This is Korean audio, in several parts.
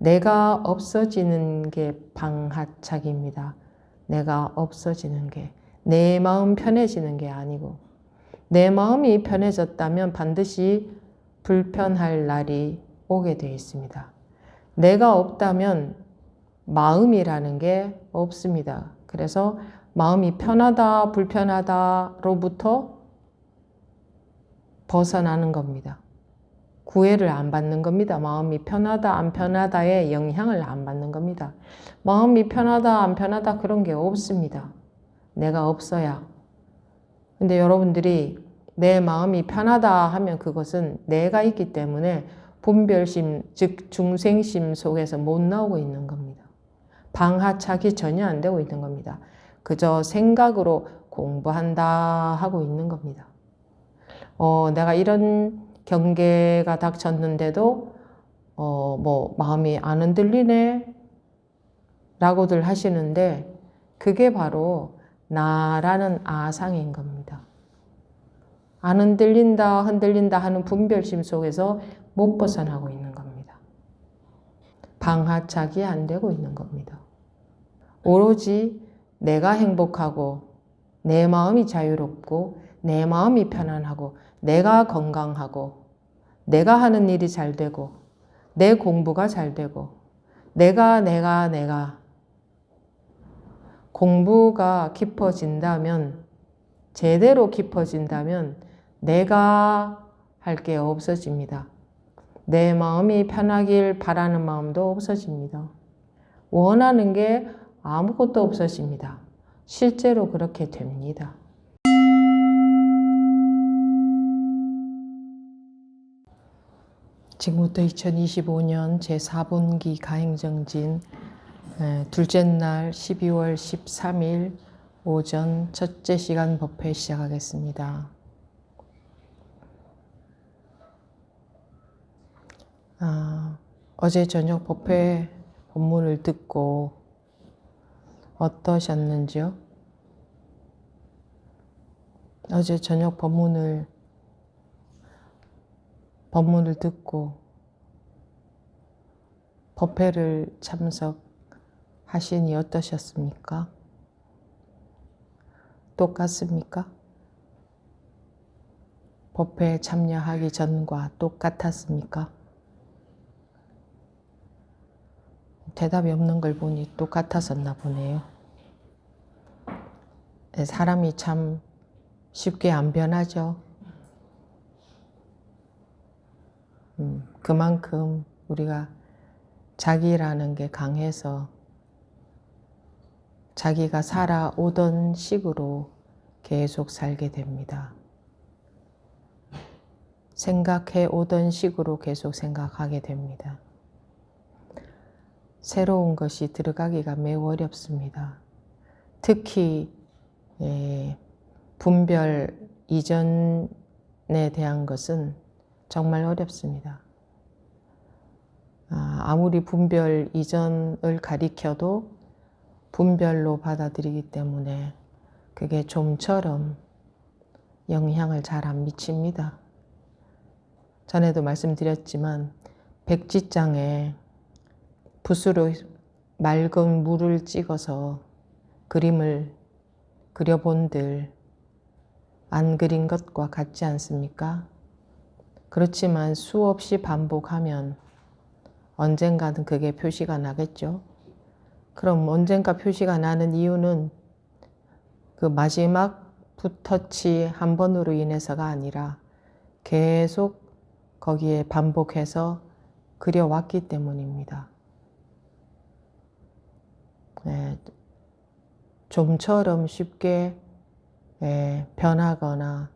내가 없어지는 게 방하착입니다. 내가 없어지는 게, 내 마음 편해지는 게 아니고, 내 마음이 편해졌다면 반드시 불편할 날이 오게 되어 있습니다. 내가 없다면 마음이라는 게 없습니다. 그래서 마음이 편하다, 불편하다로부터 벗어나는 겁니다. 구애를 안 받는 겁니다. 마음이 편하다, 안 편하다에 영향을 안 받는 겁니다. 마음이 편하다, 안 편하다 그런 게 없습니다. 내가 없어야. 근데 여러분들이 내 마음이 편하다 하면 그것은 내가 있기 때문에 분별심, 즉 중생심 속에서 못 나오고 있는 겁니다. 방하착이 전혀 안 되고 있는 겁니다. 그저 생각으로 공부한다 하고 있는 겁니다. 내가 이런 경계가 닥쳤는데도 마음이 안 흔들리네 라고들 하시는데 그게 바로 나라는 아상인 겁니다. 안 흔들린다 하는 분별심 속에서 못 벗어나고 있는 겁니다. 방하착이 안 되고 있는 겁니다. 오로지 내가 행복하고 내 마음이 자유롭고 내 마음이 편안하고 내가 건강하고 내가 하는 일이 잘 되고 내 공부가 잘 되고 내가 공부가 깊어진다면 제대로 깊어진다면 내가 할 게 없어집니다. 내 마음이 편하길 바라는 마음도 없어집니다. 원하는 게 아무것도 없어집니다. 실제로 그렇게 됩니다. 지금부터 2025년 제4분기 가행정진 둘째 날 12월 13일 오전 첫째 시간 법회 시작하겠습니다. 어제 저녁 법회 본문을 듣고 어떠셨는지요? 어제 저녁 법문을 듣고 법회를 참석하시니 어떠셨습니까? 똑같습니까? 법회에 참여하기 전과 똑같았습니까? 대답이 없는 걸 보니 똑같았었나 보네요. 사람이 참 쉽게 안 변하죠. 그만큼 우리가 자기라는 게 강해서 자기가 살아오던 식으로 계속 살게 됩니다. 생각해 오던 식으로 계속 생각하게 됩니다. 새로운 것이 들어가기가 매우 어렵습니다. 특히 분별 이전에 대한 것은 정말 어렵습니다. 아무리 분별 이전을 가리켜도 분별로 받아들이기 때문에 그게 좀처럼 영향을 잘 안 미칩니다. 전에도 말씀드렸지만 백지장에 붓으로 맑은 물을 찍어서 그림을 그려본들 안 그린 것과 같지 않습니까? 그렇지만 수없이 반복하면 언젠가는 그게 표시가 나겠죠. 그럼 언젠가 표시가 나는 이유는 그 마지막 붓터치 한 번으로 인해서가 아니라 계속 거기에 반복해서 그려왔기 때문입니다. 좀처럼 쉽게 변하거나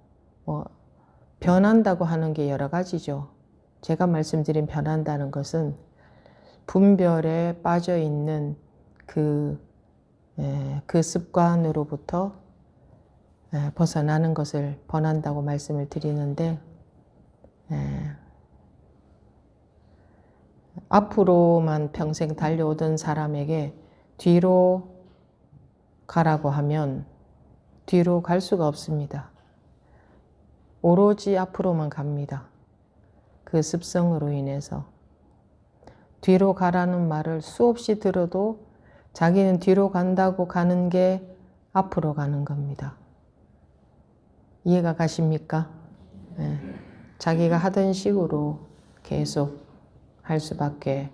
변한다고 하는 게 여러 가지죠. 제가 말씀드린 변한다는 것은 분별에 빠져 있는 그 습관으로부터 벗어나는 것을 번한다고 말씀을 드리는데 앞으로만 평생 달려오던 사람에게 뒤로 가라고 하면 뒤로 갈 수가 없습니다. 오로지 앞으로만 갑니다. 그 습성으로 인해서. 뒤로 가라는 말을 수없이 들어도 자기는 뒤로 간다고 가는 게 앞으로 가는 겁니다. 이해가 가십니까? 네. 자기가 하던 식으로 계속 할 수밖에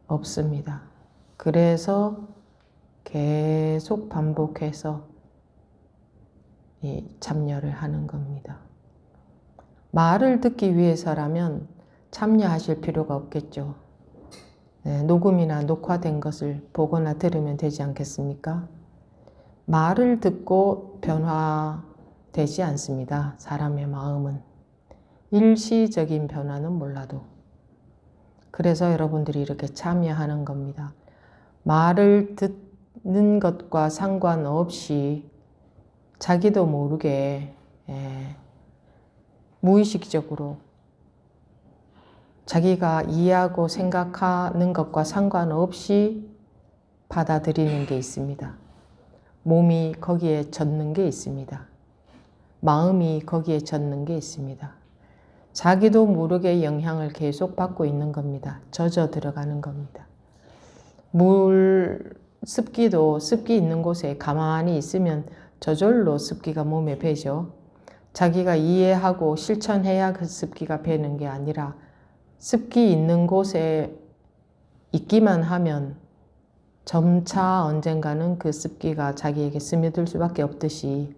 없습니다. 그래서 계속 반복해서 이 참여를 하는 겁니다. 말을 듣기 위해서라면 참여하실 필요가 없겠죠. 네, 녹음이나 녹화된 것을 보거나 들으면 되지 않겠습니까? 말을 듣고 변화되지 않습니다. 사람의 마음은. 일시적인 변화는 몰라도. 그래서 여러분들이 이렇게 참여하는 겁니다. 말을 듣는 것과 상관없이 자기도 모르게 무의식적으로 자기가 이해하고 생각하는 것과 상관없이 받아들이는 게 있습니다. 몸이 거기에 젖는 게 있습니다. 마음이 거기에 젖는 게 있습니다. 자기도 모르게 영향을 계속 받고 있는 겁니다. 젖어 들어가는 겁니다. 물 습기도 습기 있는 곳에 가만히 있으면 저절로 습기가 몸에 배죠. 자기가 이해하고 실천해야 그 습기가 배는 게 아니라 습기 있는 곳에 있기만 하면 점차 언젠가는 그 습기가 자기에게 스며들 수밖에 없듯이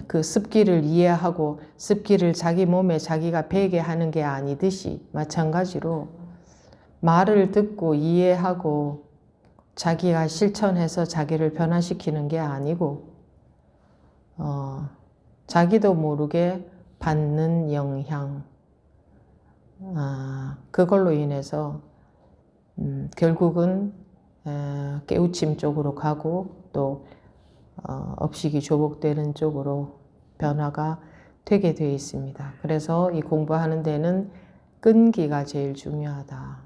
그 습기를 이해하고 습기를 자기 몸에 자기가 배게 하는 게 아니듯이 마찬가지로 말을 듣고 이해하고 자기가 실천해서 자기를 변화시키는 게 아니고 자기도 모르게 받는 영향 그걸로 인해서 결국은 깨우침 쪽으로 가고 또 업식이 조복되는 쪽으로 변화가 되게 되어 있습니다. 그래서 이 공부하는 데는 끈기가 제일 중요하다.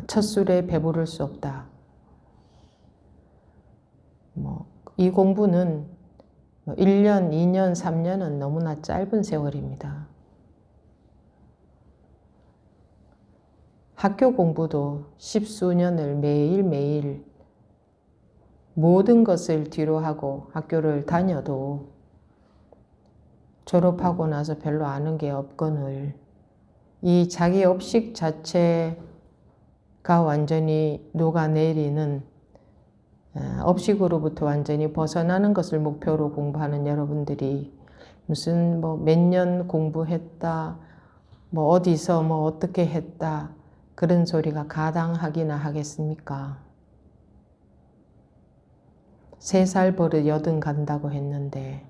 첫 술에 배부를 수 없다. 이 공부는 1년, 2년, 3년은 너무나 짧은 세월입니다. 학교 공부도 십수년을 매일매일 모든 것을 뒤로 하고 학교를 다녀도 졸업하고 나서 별로 아는 게 없거늘 이 자기 업식 자체가 완전히 녹아내리는 업식으로부터 완전히 벗어나는 것을 목표로 공부하는 여러분들이 무슨 몇 년 공부했다, 어디서 어떻게 했다 그런 소리가 가당하기나 하겠습니까? 3살 버릇 80 간다고 했는데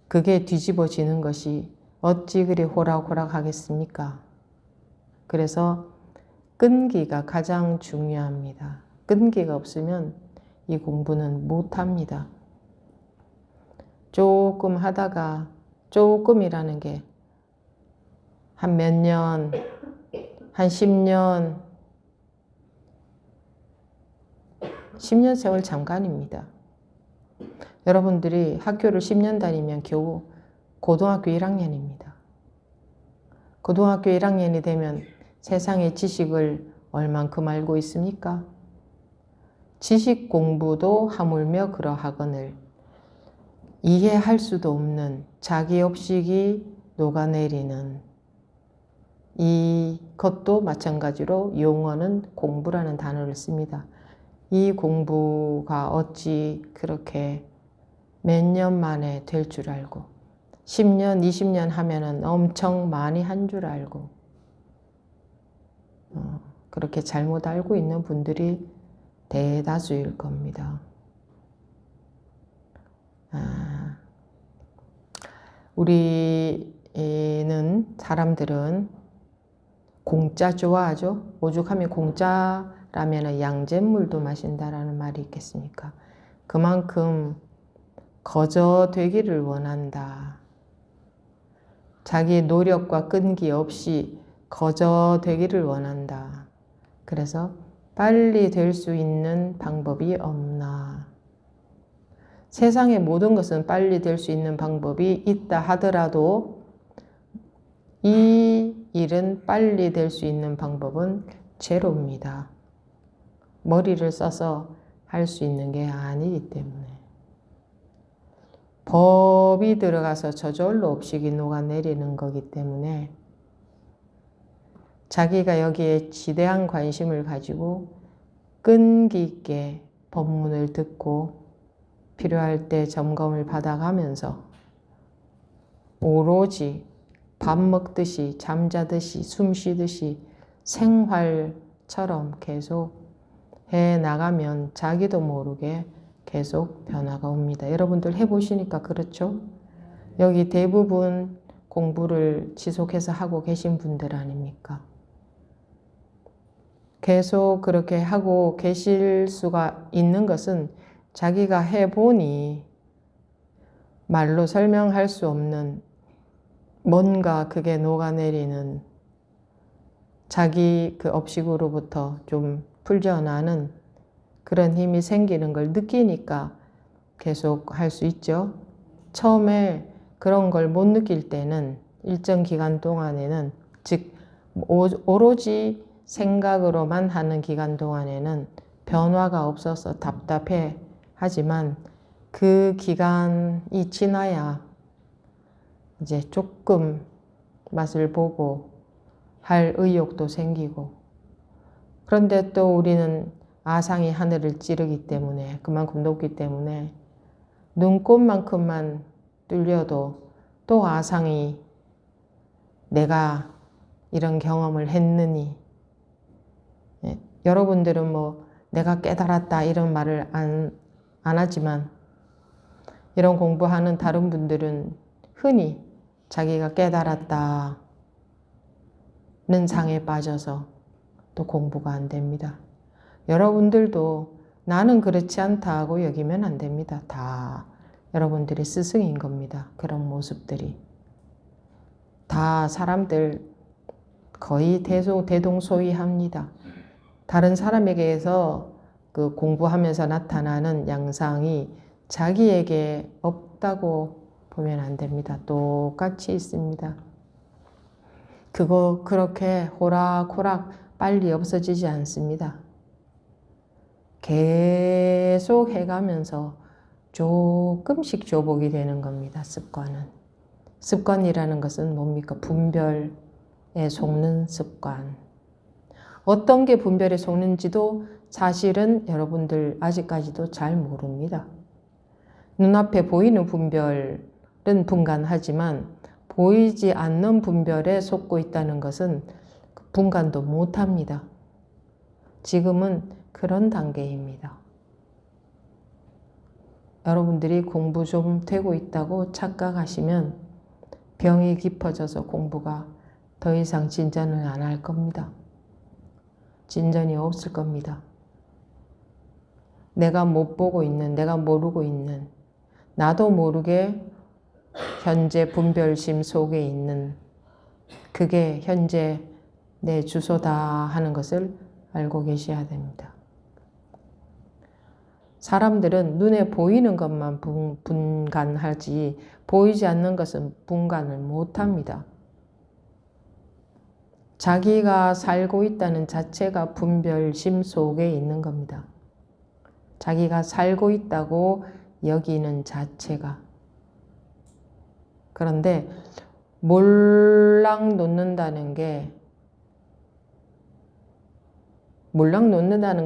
그게 뒤집어지는 것이 어찌 그리 호락호락 하겠습니까? 그래서 끈기가 가장 중요합니다. 끈기가 없으면 이 공부는 못합니다. 조금 하다가 조금이라는 게 한 몇 년, 한 10년, 10년 세월 잠깐입니다. 여러분들이 학교를 10년 다니면 겨우 고등학교 1학년입니다. 고등학교 1학년이 되면 세상의 지식을 얼만큼 알고 있습니까? 지식 공부도 하물며 그러하거늘 이해할 수도 없는 자기 업식이 녹아내리는 이것도 마찬가지로 용어는 공부라는 단어를 씁니다. 이 공부가 어찌 그렇게 몇 년 만에 될 줄 알고 10년, 20년 하면은 엄청 많이 한 줄 알고 그렇게 잘못 알고 있는 분들이 대다수일 겁니다. 우리는 사람들은 공짜 좋아하죠. 오죽하면 공짜라면 양잿물도 마신다라는 말이 있겠습니까? 그만큼 거저 되기를 원한다. 자기의 노력과 끈기 없이 거저 되기를 원한다. 그래서 빨리 될 수 있는 방법이 없나. 세상의 모든 것은 빨리 될 수 있는 방법이 있다 하더라도 이 일은 빨리 될 수 있는 방법은 제로입니다. 머리를 써서 할 수 있는 게 아니기 때문에. 법이 들어가서 저절로 업식이 녹아내리는 거기 때문에 자기가 여기에 지대한 관심을 가지고 끈기 있게 법문을 듣고 필요할 때 점검을 받아가면서 오로지 밥 먹듯이 잠자듯이 숨 쉬듯이 생활처럼 계속 해 나가면 자기도 모르게 계속 변화가 옵니다. 여러분들 해보시니까 그렇죠? 여기 대부분 공부를 지속해서 하고 계신 분들 아닙니까? 계속 그렇게 하고 계실 수가 있는 것은 자기가 해보니 말로 설명할 수 없는 뭔가 그게 녹아내리는 자기 그 업식으로부터 좀 풀려나는 그런 힘이 생기는 걸 느끼니까 계속 할 수 있죠. 처음에 그런 걸 못 느낄 때는 일정 기간 동안에는 즉 오로지 생각으로만 하는 기간 동안에는 변화가 없어서 답답해 하지만 그 기간이 지나야 이제 조금 맛을 보고 할 의욕도 생기고 그런데 또 우리는 아상이 하늘을 찌르기 때문에 그만큼 높기 때문에 눈꽃만큼만 뚫려도 또 아상이 내가 이런 경험을 했느니 여러분들은 뭐 내가 깨달았다 이런 말을 안 하지만 이런 공부하는 다른 분들은 흔히 자기가 깨달았다는 상에 빠져서 또 공부가 안 됩니다. 여러분들도 나는 그렇지 않다고 여기면 안 됩니다. 다 여러분들이 스승인 겁니다. 그런 모습들이. 다 사람들 거의 대동소이합니다. 다른 사람에게서 그 공부하면서 나타나는 양상이 자기에게 없다고 보면 안 됩니다. 똑같이 있습니다. 그거 그렇게 호락호락 빨리 없어지지 않습니다. 계속 해가면서 조금씩 조복이 되는 겁니다. 습관은. 습관이라는 것은 뭡니까? 분별에 속는 습관. 어떤 게 분별에 속는지도 사실은 여러분들 아직까지도 잘 모릅니다. 눈앞에 보이는 분별은 분간하지만 보이지 않는 분별에 속고 있다는 것은 분간도 못합니다. 지금은 그런 단계입니다. 여러분들이 공부 좀 되고 있다고 착각하시면 병이 깊어져서 공부가 더 이상 진전을 안 할 겁니다. 진전이 없을 겁니다. 내가 못 보고 있는, 내가 모르고 있는, 나도 모르게 현재 분별심 속에 있는 그게 현재 내 주소다 하는 것을 알고 계셔야 됩니다. 사람들은 눈에 보이는 것만 분간하지 보이지 않는 것은 분간을 못합니다. 자기가 살고 있다는 자체가 분별심 속에 있는 겁니다. 자기가 살고 있다고 여기는 자체가. 그런데 몰락 놓는다는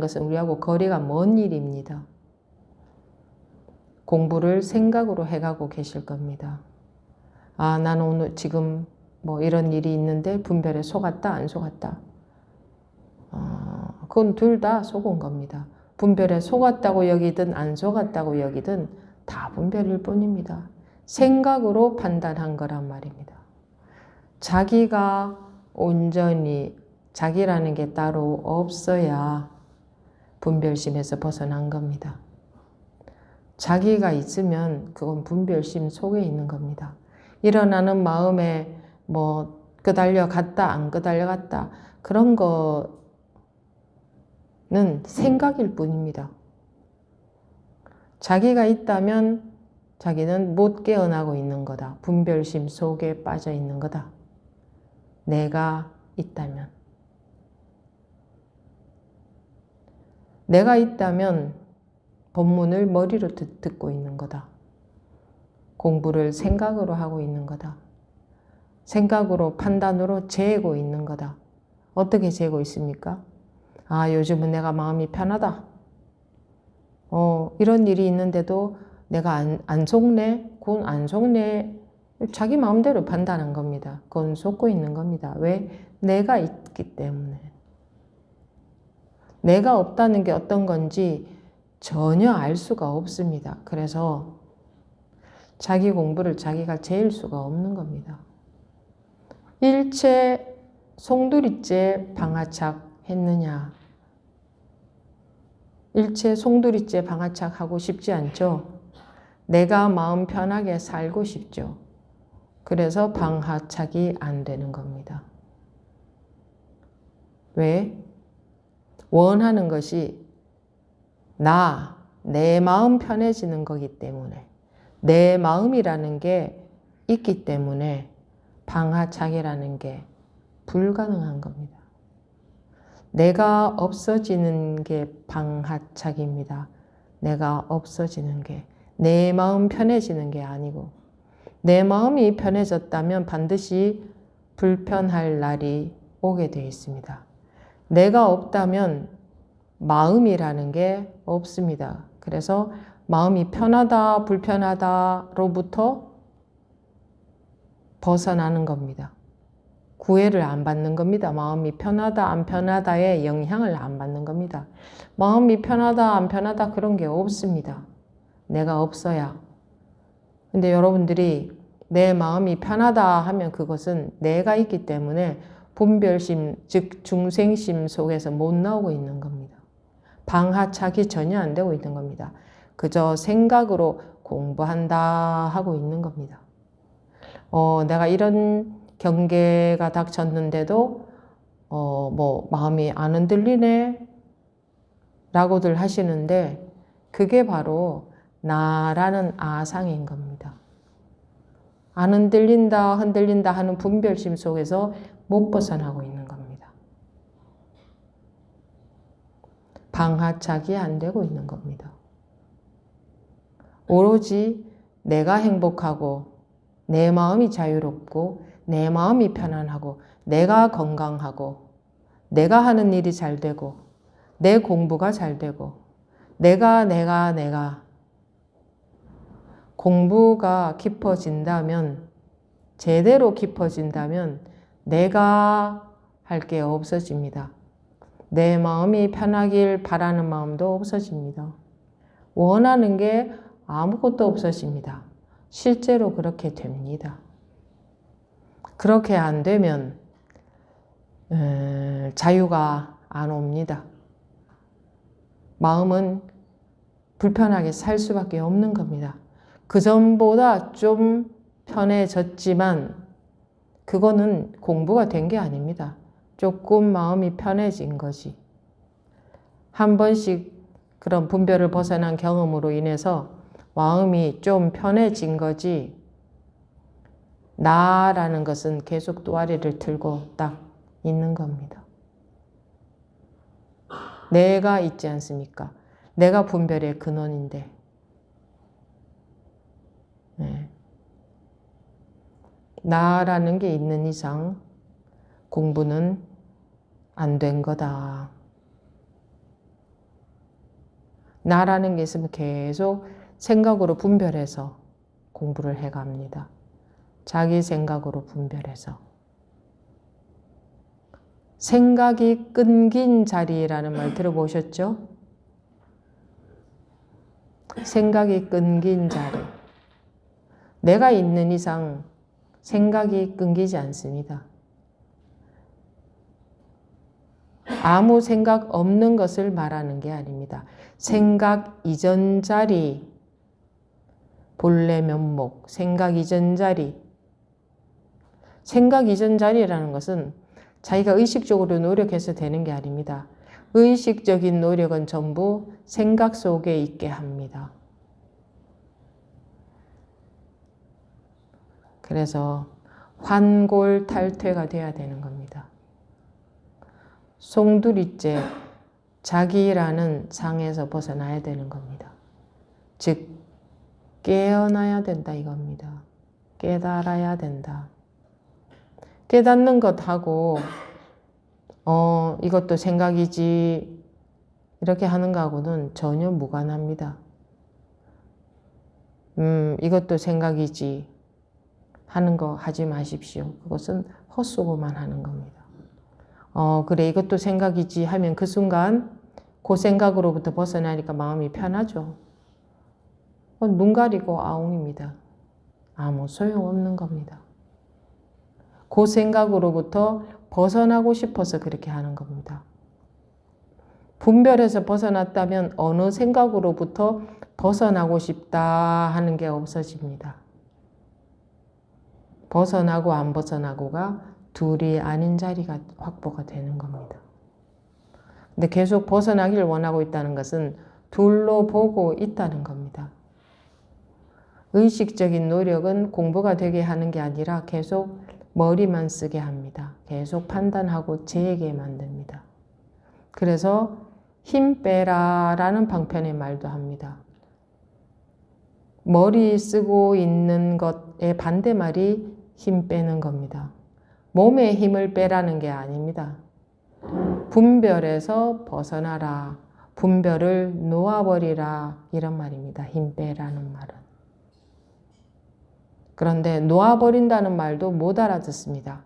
것은 우리하고 거리가 먼 일입니다. 공부를 생각으로 해가고 계실 겁니다. 아, 나는 오늘 지금 뭐 이런 일이 있는데 분별에 속았다, 안 속았다. 그건 둘 다 속은 겁니다. 분별에 속았다고 여기든 안 속았다고 여기든 다 분별일 뿐입니다. 생각으로 판단한 거란 말입니다. 자기가 온전히 자기라는 게 따로 없어야 분별심에서 벗어난 겁니다. 자기가 있으면 그건 분별심 속에 있는 겁니다. 일어나는 마음에 뭐 끄달려 갔다 안 끄달려 갔다 그런 거는 생각일 뿐입니다. 자기가 있다면 자기는 못 깨어나고 있는 거다. 분별심 속에 빠져 있는 거다. 내가 있다면. 내가 있다면 본문을 머리로 듣고 있는 거다. 공부를 생각으로 하고 있는 거다. 생각으로, 판단으로 재고 있는 거다. 어떻게 재고 있습니까? 아, 요즘은 내가 마음이 편하다. 이런 일이 있는데도 내가 안 속네? 그건 안 속네. 자기 마음대로 판단한 겁니다. 그건 속고 있는 겁니다. 왜? 내가 있기 때문에. 내가 없다는 게 어떤 건지 전혀 알 수가 없습니다. 그래서 자기 공부를 자기가 재일 수가 없는 겁니다. 일체 송두리째 방아착 했느냐? 일체 송두리째 방아착 하고 싶지 않죠? 내가 마음 편하게 살고 싶죠. 그래서 방아착이 안 되는 겁니다. 왜? 원하는 것이 내 마음 편해지는 거기 때문에, 내 마음이라는 게 있기 때문에 방아착이라는 게 불가능한 겁니다. 내가 없어지는 게 방아착입니다. 내가 없어지는 게, 내 마음 편해지는 게 아니고, 내 마음이 편해졌다면 반드시 불편할 날이 오게 되어 있습니다. 내가 없다면 마음이라는 게 없습니다. 그래서 마음이 편하다, 불편하다로부터 벗어나는 겁니다. 구애를 안 받는 겁니다. 마음이 편하다, 안 편하다에 영향을 안 받는 겁니다. 마음이 편하다, 안 편하다 그런 게 없습니다. 내가 없어야. 근데 여러분들이 내 마음이 편하다 하면 그것은 내가 있기 때문에 분별심, 즉 중생심 속에서 못 나오고 있는 겁니다. 방하착이 전혀 안 되고 있는 겁니다. 그저 생각으로 공부한다 하고 있는 겁니다. 내가 이런 경계가 닥쳤는데도 마음이 안 흔들리네 라고들 하시는데 그게 바로 나라는 아상인 겁니다. 안 흔들린다, 흔들린다 하는 분별심 속에서 못 벗어나고 있는 겁니다. 방하착이 안 되고 있는 겁니다. 오로지 내가 행복하고 내 마음이 자유롭고 내 마음이 편안하고 내가 건강하고 내가 하는 일이 잘 되고 내 공부가 잘 되고 내가 공부가 깊어진다면 제대로 깊어진다면 내가 할 게 없어집니다. 내 마음이 편하길 바라는 마음도 없어집니다. 원하는 게 아무것도 없어집니다. 실제로 그렇게 됩니다. 그렇게 안 되면 자유가 안 옵니다. 마음은 불편하게 살 수밖에 없는 겁니다. 그 전보다 좀 편해졌지만 그거는 공부가 된 게 아닙니다. 조금 마음이 편해진 거지. 한 번씩 그런 분별을 벗어난 경험으로 인해서 마음이 좀 편해진 거지 나라는 것은 계속 또아리를 들고 딱 있는 겁니다. 내가 있지 않습니까? 내가 분별의 근원인데 나라는 게 있는 이상 공부는 안 된 거다. 나라는 게 있으면 계속 생각으로 분별해서 공부를 해갑니다. 자기 생각으로 분별해서. 생각이 끊긴 자리라는 말 들어보셨죠? 생각이 끊긴 자리. 내가 있는 이상 생각이 끊기지 않습니다. 아무 생각 없는 것을 말하는 게 아닙니다. 생각 이전 자리, 본래 면목, 생각 이전 자리. 생각 이전 자리라는 것은 자기가 의식적으로 노력해서 되는 게 아닙니다. 의식적인 노력은 전부 생각 속에 있게 합니다. 그래서 환골탈퇴가 돼야 되는 겁니다. 송두리째 자기라는 상에서 벗어나야 되는 겁니다. 즉 깨어나야 된다 이겁니다. 깨달아야 된다. 깨닫는 것하고 이것도 생각이지 이렇게 하는 거하고는 전혀 무관합니다. 이것도 생각이지 하는 거 하지 마십시오. 그것은 헛수고만 하는 겁니다. 그래 이것도 생각이지 하면 그 순간 그 생각으로부터 벗어나니까 마음이 편하죠. 눈 가리고 아웅입니다. 아무 소용없는 겁니다. 그 생각으로부터 벗어나고 싶어서 그렇게 하는 겁니다. 분별해서 벗어났다면 어느 생각으로부터 벗어나고 싶다 하는 게 없어집니다. 벗어나고 안 벗어나고가 둘이 아닌 자리가 확보가 되는 겁니다. 근데 계속 벗어나길 원하고 있다는 것은 둘로 보고 있다는 겁니다. 의식적인 노력은 공부가 되게 하는 게 아니라 계속 머리만 쓰게 합니다. 계속 판단하고 재게 만듭니다. 그래서 힘 빼라 라는 방편의 말도 합니다. 머리 쓰고 있는 것의 반대말이 힘 빼는 겁니다. 몸에 힘을 빼라는 게 아닙니다. 분별에서 벗어나라. 분별을 놓아버리라. 이런 말입니다. 힘 빼라는 말은. 그런데 놓아버린다는 말도 못 알아듣습니다.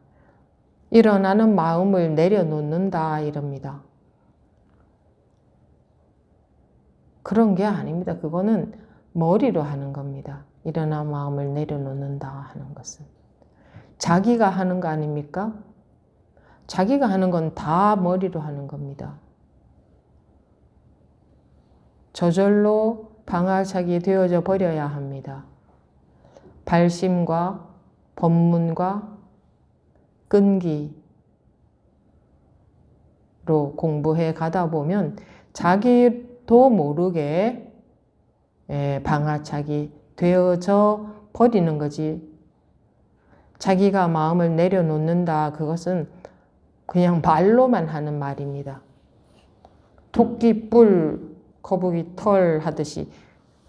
일어나는 마음을 내려놓는다 이럽니다. 그런 게 아닙니다. 그거는 머리로 하는 겁니다. 일어나는 마음을 내려놓는다 하는 것은. 자기가 하는 거 아닙니까? 자기가 하는 건 다 머리로 하는 겁니다. 저절로 방아착이 되어져 버려야 합니다. 발심과 법문과 끈기로 공부해 가다 보면 자기도 모르게 방아착이 되어져 버리는 거지. 자기가 마음을 내려놓는다. 그것은 그냥 말로만 하는 말입니다. 토끼 뿔, 거북이 털 하듯이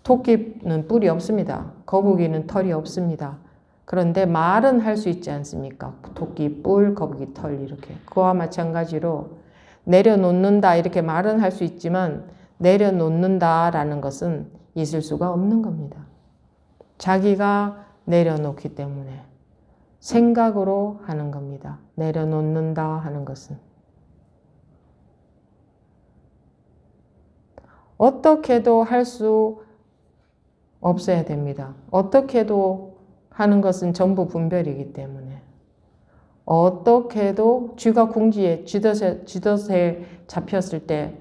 토끼는 뿔이 없습니다. 거북이는 털이 없습니다. 그런데 말은 할 수 있지 않습니까? 토끼 뿔, 거북이 털 이렇게. 그와 마찬가지로 내려놓는다 이렇게 말은 할 수 있지만 내려놓는다라는 것은 있을 수가 없는 겁니다. 자기가 내려놓기 때문에 생각으로 하는 겁니다. 내려놓는다 하는 것은. 어떻게도 할 수 없어야 됩니다. 어떻게도 하는 것은 전부 분별이기 때문에. 어떻게도 쥐가 궁지에 쥐덫에 잡혔을 때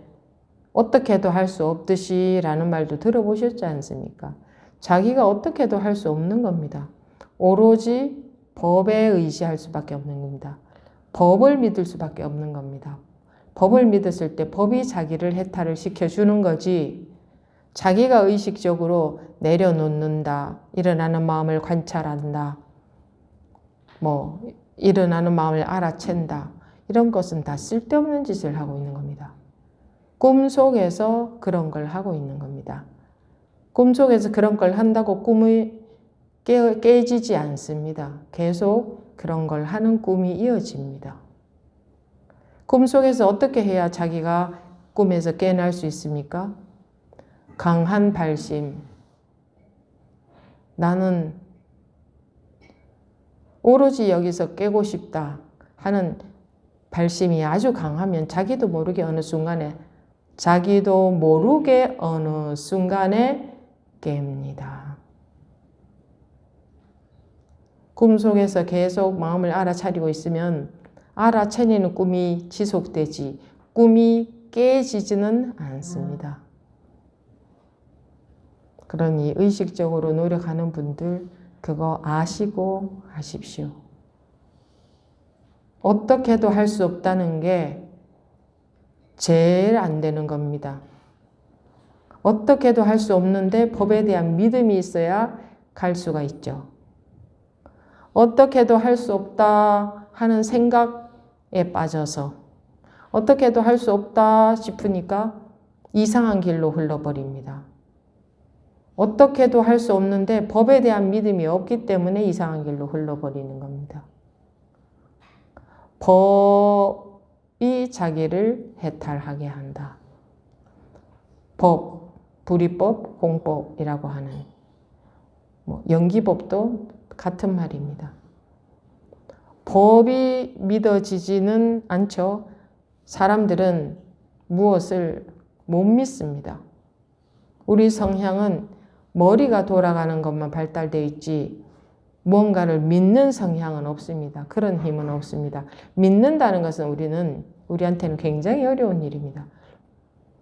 어떻게도 할 수 없듯이 라는 말도 들어보셨지 않습니까? 자기가 어떻게도 할 수 없는 겁니다. 오로지 법에 의지할 수밖에 없는 겁니다. 법을 믿을 수밖에 없는 겁니다. 법을 믿었을 때 법이 자기를 해탈을 시켜주는 거지 자기가 의식적으로 내려놓는다, 일어나는 마음을 관찰한다, 일어나는 마음을 알아챈다 이런 것은 다 쓸데없는 짓을 하고 있는 겁니다. 꿈속에서 그런 걸 하고 있는 겁니다. 꿈속에서 그런 걸 한다고 꿈이 깨지지 않습니다. 계속 그런 걸 하는 꿈이 이어집니다. 꿈속에서 어떻게 해야 자기가 꿈에서 깨어날 수 있습니까? 강한 발심. 나는 오로지 여기서 깨고 싶다 하는 발심이 아주 강하면 자기도 모르게 어느 순간에 깹니다. 꿈속에서 계속 마음을 알아차리고 있으면 알아차리는 꿈이 지속되지 꿈이 깨지지는 않습니다. 그러니 의식적으로 노력하는 분들 그거 아시고 하십시오. 어떻게도 할 수 없다는 게 제일 안 되는 겁니다. 어떻게도 할 수 없는데 법에 대한 믿음이 있어야 갈 수가 있죠. 어떻게도 할 수 없다 하는 생각에 빠져서 어떻게도 할 수 없다 싶으니까 이상한 길로 흘러버립니다. 어떻게도 할 수 없는데 법에 대한 믿음이 없기 때문에 이상한 길로 흘러버리는 겁니다. 법이 자기를 해탈하게 한다. 법, 불이법, 공법이라고 하는 연기법도 같은 말입니다. 법이 믿어지지는 않죠. 사람들은 무엇을 못 믿습니다. 우리 성향은 머리가 돌아가는 것만 발달되어 있지 무언가를 믿는 성향은 없습니다. 그런 힘은 없습니다. 믿는다는 것은 우리한테는 굉장히 어려운 일입니다.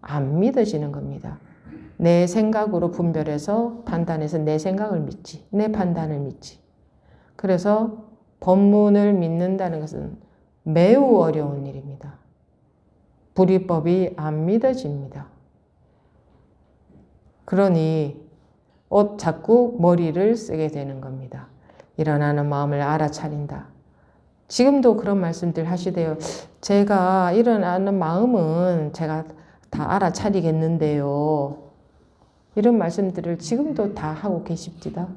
안 믿어지는 겁니다. 내 생각으로 분별해서 판단해서 내 생각을 믿지, 내 판단을 믿지. 그래서 법문을 믿는다는 것은 매우 어려운 일입니다. 불이법이 안 믿어집니다. 그러니 자꾸 머리를 쓰게 되는 겁니다. 일어나는 마음을 알아차린다. 지금도 그런 말씀들 하시대요. 제가 일어나는 마음은 제가 다 알아차리겠는데요. 이런 말씀들을 지금도 다 하고 계십니다.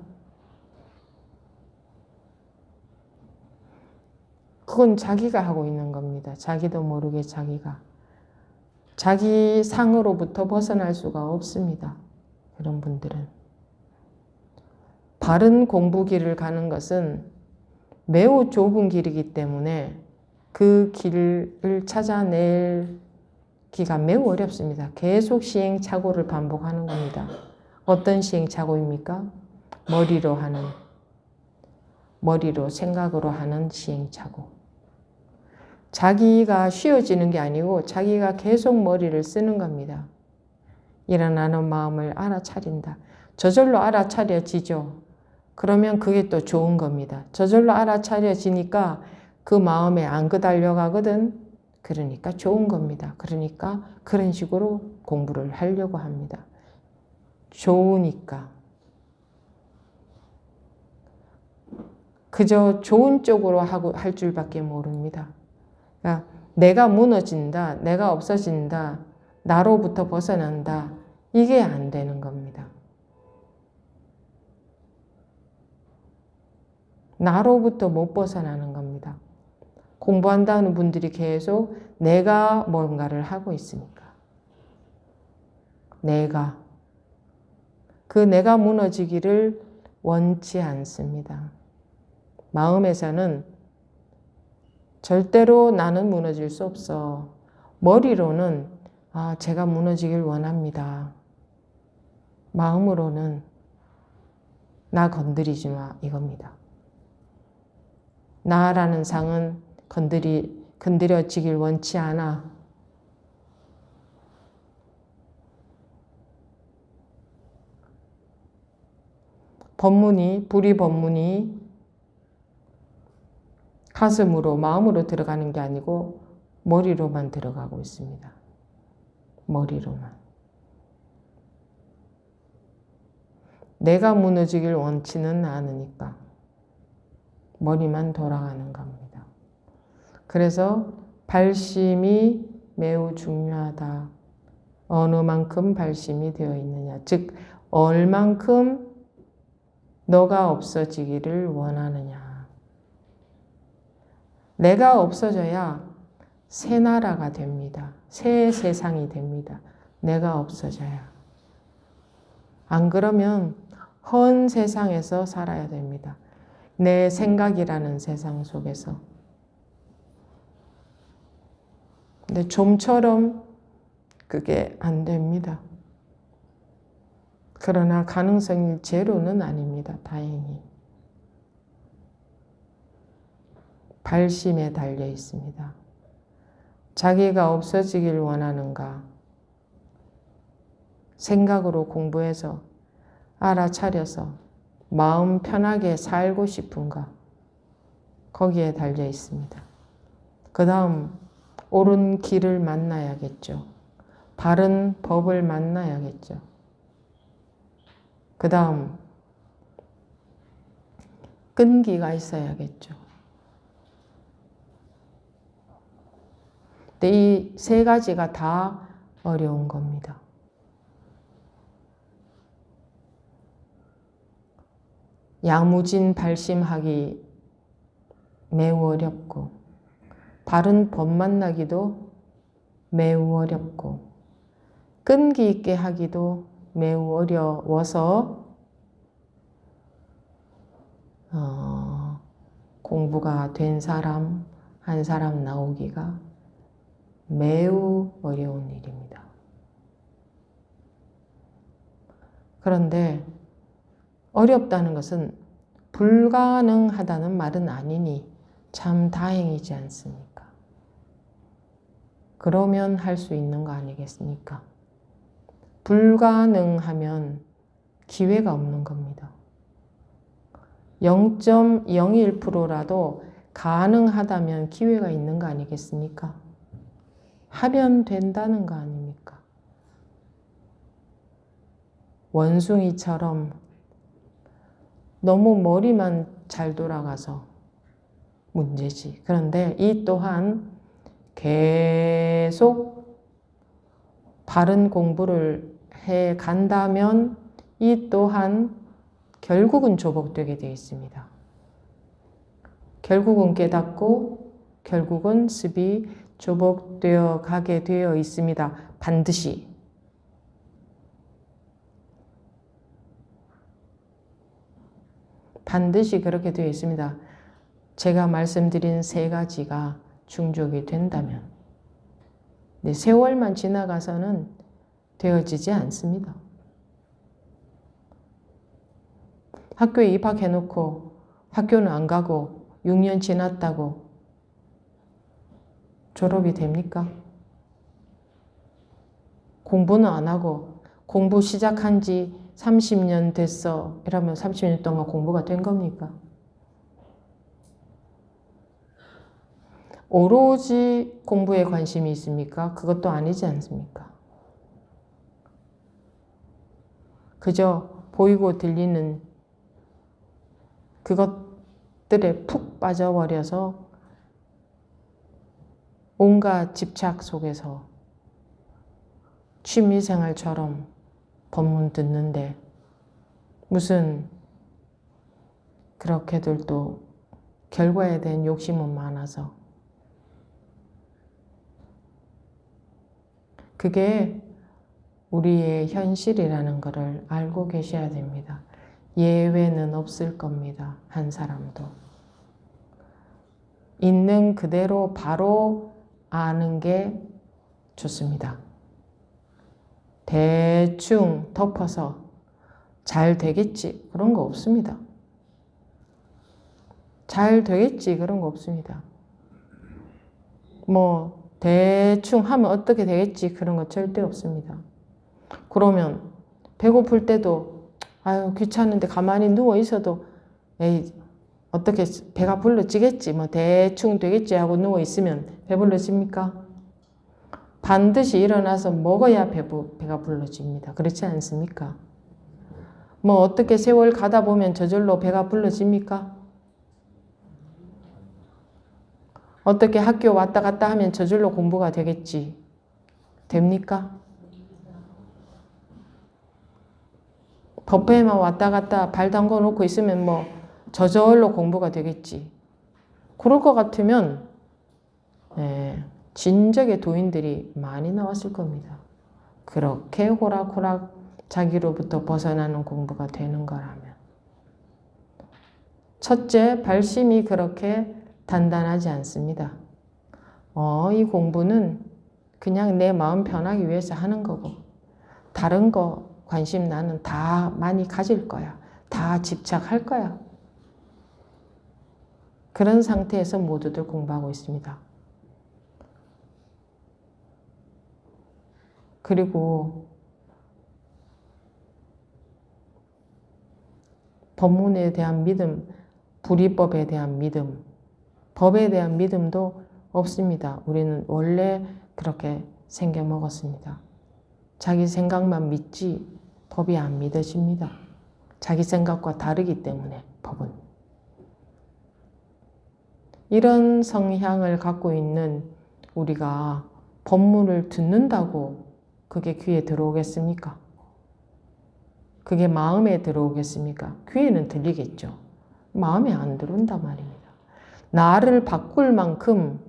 그건 자기가 하고 있는 겁니다. 자기도 모르게 자기가. 자기 상으로부터 벗어날 수가 없습니다. 그런 분들은. 바른 공부 길을 가는 것은 매우 좁은 길이기 때문에 그 길을 찾아내기가 매우 어렵습니다. 계속 시행착오를 반복하는 겁니다. 어떤 시행착오입니까? 머리로 생각으로 하는 시행착오. 자기가 쉬어지는 게 아니고 자기가 계속 머리를 쓰는 겁니다. 일어나는 마음을 알아차린다. 저절로 알아차려지죠. 그러면 그게 또 좋은 겁니다. 저절로 알아차려지니까 그 마음에 안 끄달려가거든. 그러니까 좋은 겁니다. 그러니까 그런 식으로 공부를 하려고 합니다. 좋으니까. 그저 좋은 쪽으로 할 줄밖에 모릅니다. 그러니까 내가 무너진다, 내가 없어진다, 나로부터 벗어난다. 이게 안 되는 겁니다. 나로부터 못 벗어나는 겁니다. 공부한다는 분들이 계속 내가 뭔가를 하고 있으니까. 그 내가 무너지기를 원치 않습니다. 마음에서는 절대로 나는 무너질 수 없어. 머리로는 제가 무너지길 원합니다. 마음으로는 나 건드리지 마 이겁니다. 나라는 상은 건드려지길 원치 않아. 불이 법문이 가슴으로 마음으로 들어가는 게 아니고 머리로만 들어가고 있습니다. 머리로만. 내가 무너지길 원치는 않으니까 머리만 돌아가는 겁니다. 그래서 발심이 매우 중요하다. 어느 만큼 발심이 되어 있느냐. 즉 얼만큼 너가 없어지기를 원하느냐. 내가 없어져야 새 나라가 됩니다. 새 세상이 됩니다. 내가 없어져야. 안 그러면 헌 세상에서 살아야 됩니다. 내 생각이라는 세상 속에서. 근데 좀처럼 그게 안 됩니다. 그러나 가능성이 제로는 아닙니다. 다행히. 발심에 달려 있습니다. 자기가 없어지길 원하는가? 생각으로 공부해서 알아차려서 마음 편하게 살고 싶은가? 거기에 달려 있습니다. 그 다음 옳은 길을 만나야겠죠. 바른 법을 만나야겠죠. 그 다음 끈기가 있어야겠죠. 근데 이 세 가지가 다 어려운 겁니다. 야무진 발심하기 매우 어렵고, 바른 법 만나기도 매우 어렵고, 끈기 있게 하기도 매우 어려워서 공부가 된 사람, 한 사람 나오기가 매우 어려운 일입니다. 그런데 어렵다는 것은 불가능하다는 말은 아니니 참 다행이지 않습니까? 그러면 할 수 있는 거 아니겠습니까? 불가능하면 기회가 없는 겁니다. 0.01%라도 가능하다면 기회가 있는 거 아니겠습니까? 하면 된다는 거 아닙니까? 원숭이처럼 너무 머리만 잘 돌아가서 문제지. 그런데 이 또한 계속 바른 공부를 해 간다면 이 또한 결국은 조복되게 되어 있습니다. 결국은 깨닫고 결국은 습이 조복되어 가게 되어 있습니다. 반드시. 반드시 그렇게 되어 있습니다. 제가 말씀드린 세 가지가 충족이 된다면. 근데 세월만 지나가서는 되어지지 않습니다. 학교에 입학해놓고 학교는 안 가고 6년 지났다고 졸업이 됩니까? 공부는 안 하고 공부 시작한 지 30년 됐어. 이러면 30년 동안 공부가 된 겁니까? 오로지 공부에 관심이 있습니까? 그것도 아니지 않습니까? 그저 보이고 들리는 그것들에 푹 빠져버려서 온갖 집착 속에서 취미생활처럼 법문 듣는데 무슨 그렇게들 또 결과에 대한 욕심은 많아서 그게 우리의 현실이라는 것을 알고 계셔야 됩니다. 예외는 없을 겁니다. 한 사람도. 있는 그대로 바로 아는 게 좋습니다. 대충 덮어서 잘 되겠지 그런 거 없습니다. 잘 되겠지 그런 거 없습니다. 뭐 대충 하면 어떻게 되겠지 그런 거 절대 없습니다. 그러면 배고플 때도 아유 귀찮은데 가만히 누워 있어도 에이 어떻게 배가 불러지겠지 뭐 대충 되겠지 하고 누워 있으면 배불러집니까? 반드시 일어나서 먹어야 배가 불러집니다. 그렇지 않습니까? 뭐 어떻게 세월 가다 보면 저절로 배가 불러집니까? 어떻게 학교 왔다 갔다 하면 저절로 공부가 되겠지? 됩니까? 법회에만 왔다 갔다 발 담궈 놓고 있으면 뭐 저절로 공부가 되겠지. 그럴 것 같으면 진작에 도인들이 많이 나왔을 겁니다. 그렇게 호락호락 자기로부터 벗어나는 공부가 되는 거라면. 첫째, 발심이 그렇게 단단하지 않습니다. 이 공부는 그냥 내 마음 편하기 위해서 하는 거고 다른 거 관심 나는 다 많이 가질 거야. 다 집착할 거야. 그런 상태에서 모두들 공부하고 있습니다. 그리고 법문에 대한 믿음, 불이법에 대한 믿음, 법에 대한 믿음도 없습니다. 우리는 원래 그렇게 생겨 먹었습니다. 자기 생각만 믿지 법이 안 믿어집니다. 자기 생각과 다르기 때문에 법은. 이런 성향을 갖고 있는 우리가 법문을 듣는다고 그게 귀에 들어오겠습니까? 그게 마음에 들어오겠습니까? 귀에는 들리겠죠. 마음에 안 들어온단 말입니다. 나를 바꿀 만큼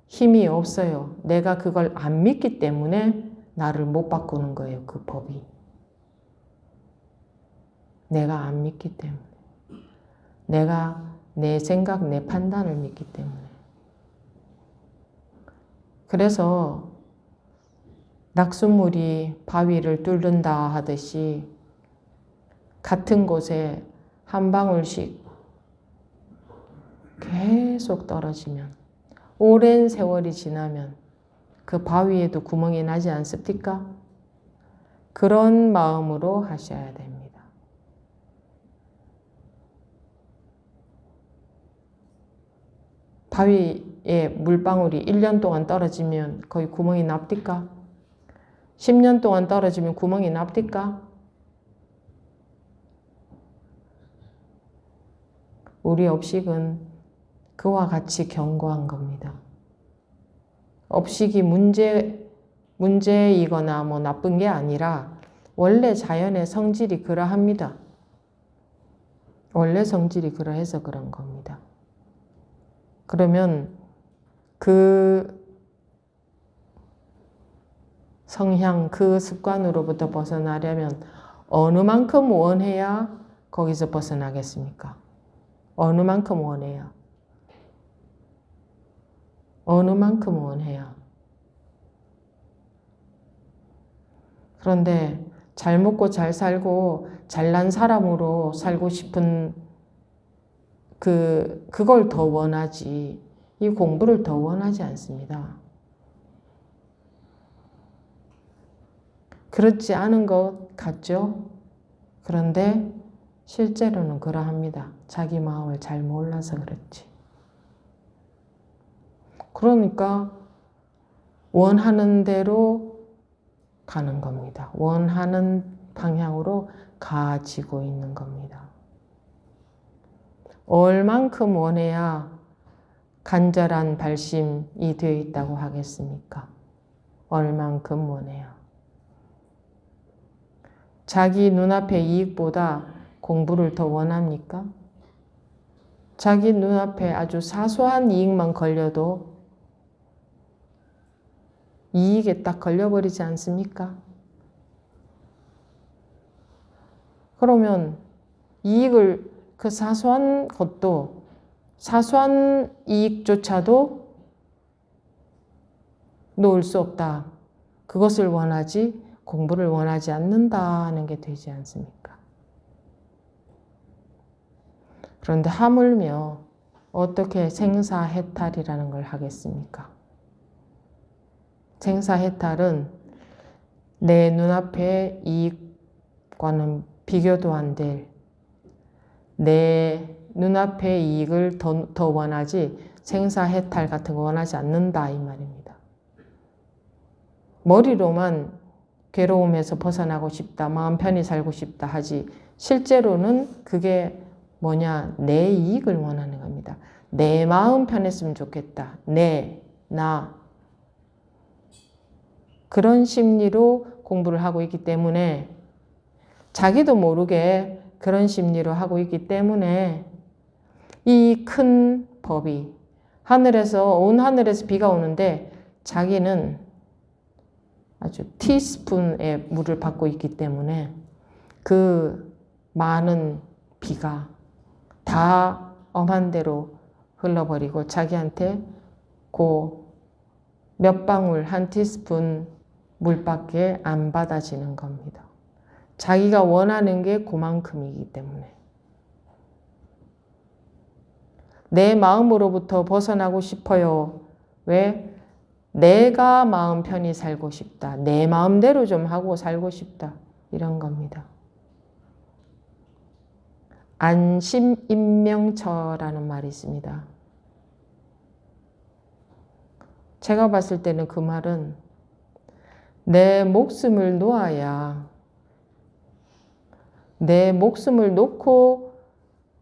힘이 없어요. 내가 그걸 안 믿기 때문에 나를 못 바꾸는 거예요. 그 법이. 내가 안 믿기 때문에. 내가 내 생각, 내 판단을 믿기 때문에. 그래서 낙수물이 바위를 뚫는다 하듯이 같은 곳에 한 방울씩 계속 떨어지면 오랜 세월이 지나면 그 바위에도 구멍이 나지 않습니까? 그런 마음으로 하셔야 됩니다. 바위에 물방울이 1년 동안 떨어지면 거기 구멍이 납니까? 10년 동안 떨어지면 구멍이 납니까? 우리 업식은 그와 같이 견고한 겁니다. 업식이 문제이거나 뭐 나쁜 게 아니라 원래 자연의 성질이 그러합니다. 원래 성질이 그러해서 그런 겁니다. 그러면 그 성향, 그 습관으로부터 벗어나려면 어느 만큼 원해야 거기서 벗어나겠습니까? 어느 만큼 원해야? 어느 만큼 원해야? 그런데 잘 먹고 잘 살고 잘난 사람으로 살고 싶은 그걸 더 원하지, 이 공부를 더 원하지 않습니다. 그렇지 않은 것 같죠? 그런데 실제로는 그러합니다. 자기 마음을 잘 몰라서 그렇지. 그러니까 원하는 대로 가는 겁니다. 원하는 방향으로 가지고 있는 겁니다. 얼만큼 원해야 간절한 발심이 되어 있다고 하겠습니까? 얼만큼 원해야. 자기 눈앞의 이익보다 공부를 더 원합니까? 자기 눈앞에 아주 사소한 이익만 걸려도 이익에 딱 걸려버리지 않습니까? 그러면 이익을, 그 사소한 것도, 사소한 이익조차도 놓을 수 없다. 그것을 원하지 공부를 원하지 않는다는 게 되지 않습니까? 그런데 하물며 어떻게 생사해탈이라는 걸 하겠습니까? 생사해탈은 내 눈앞의 이익과는 비교도 안 될, 내 눈앞의 이익을 더 원하지 생사해탈 같은 거 원하지 않는다 이 말입니다. 머리로만 괴로움에서 벗어나고 싶다, 마음 편히 살고 싶다 하지 실제로는 그게 뭐냐? 내 이익을 원하는 겁니다. 내 마음 편했으면 좋겠다. 나. 그런 심리로 공부를 하고 있기 때문에 자기도 모르게 그런 심리로 하고 있기 때문에 이 큰 법이 온 하늘에서 비가 오는데 자기는 아주 티스푼의 물을 받고 있기 때문에 그 많은 비가 다 엄한 대로 흘러버리고 자기한테 그 몇 방울 한 티스푼 물밖에 안 받아지는 겁니다. 자기가 원하는 게 그만큼이기 때문에. 내 마음으로부터 벗어나고 싶어요. 왜? 내가 마음 편히 살고 싶다. 내 마음대로 좀 하고 살고 싶다. 이런 겁니다. 안심인명처라는 말이 있습니다. 제가 봤을 때는 그 말은 내 목숨을 놓아야, 내 목숨을 놓고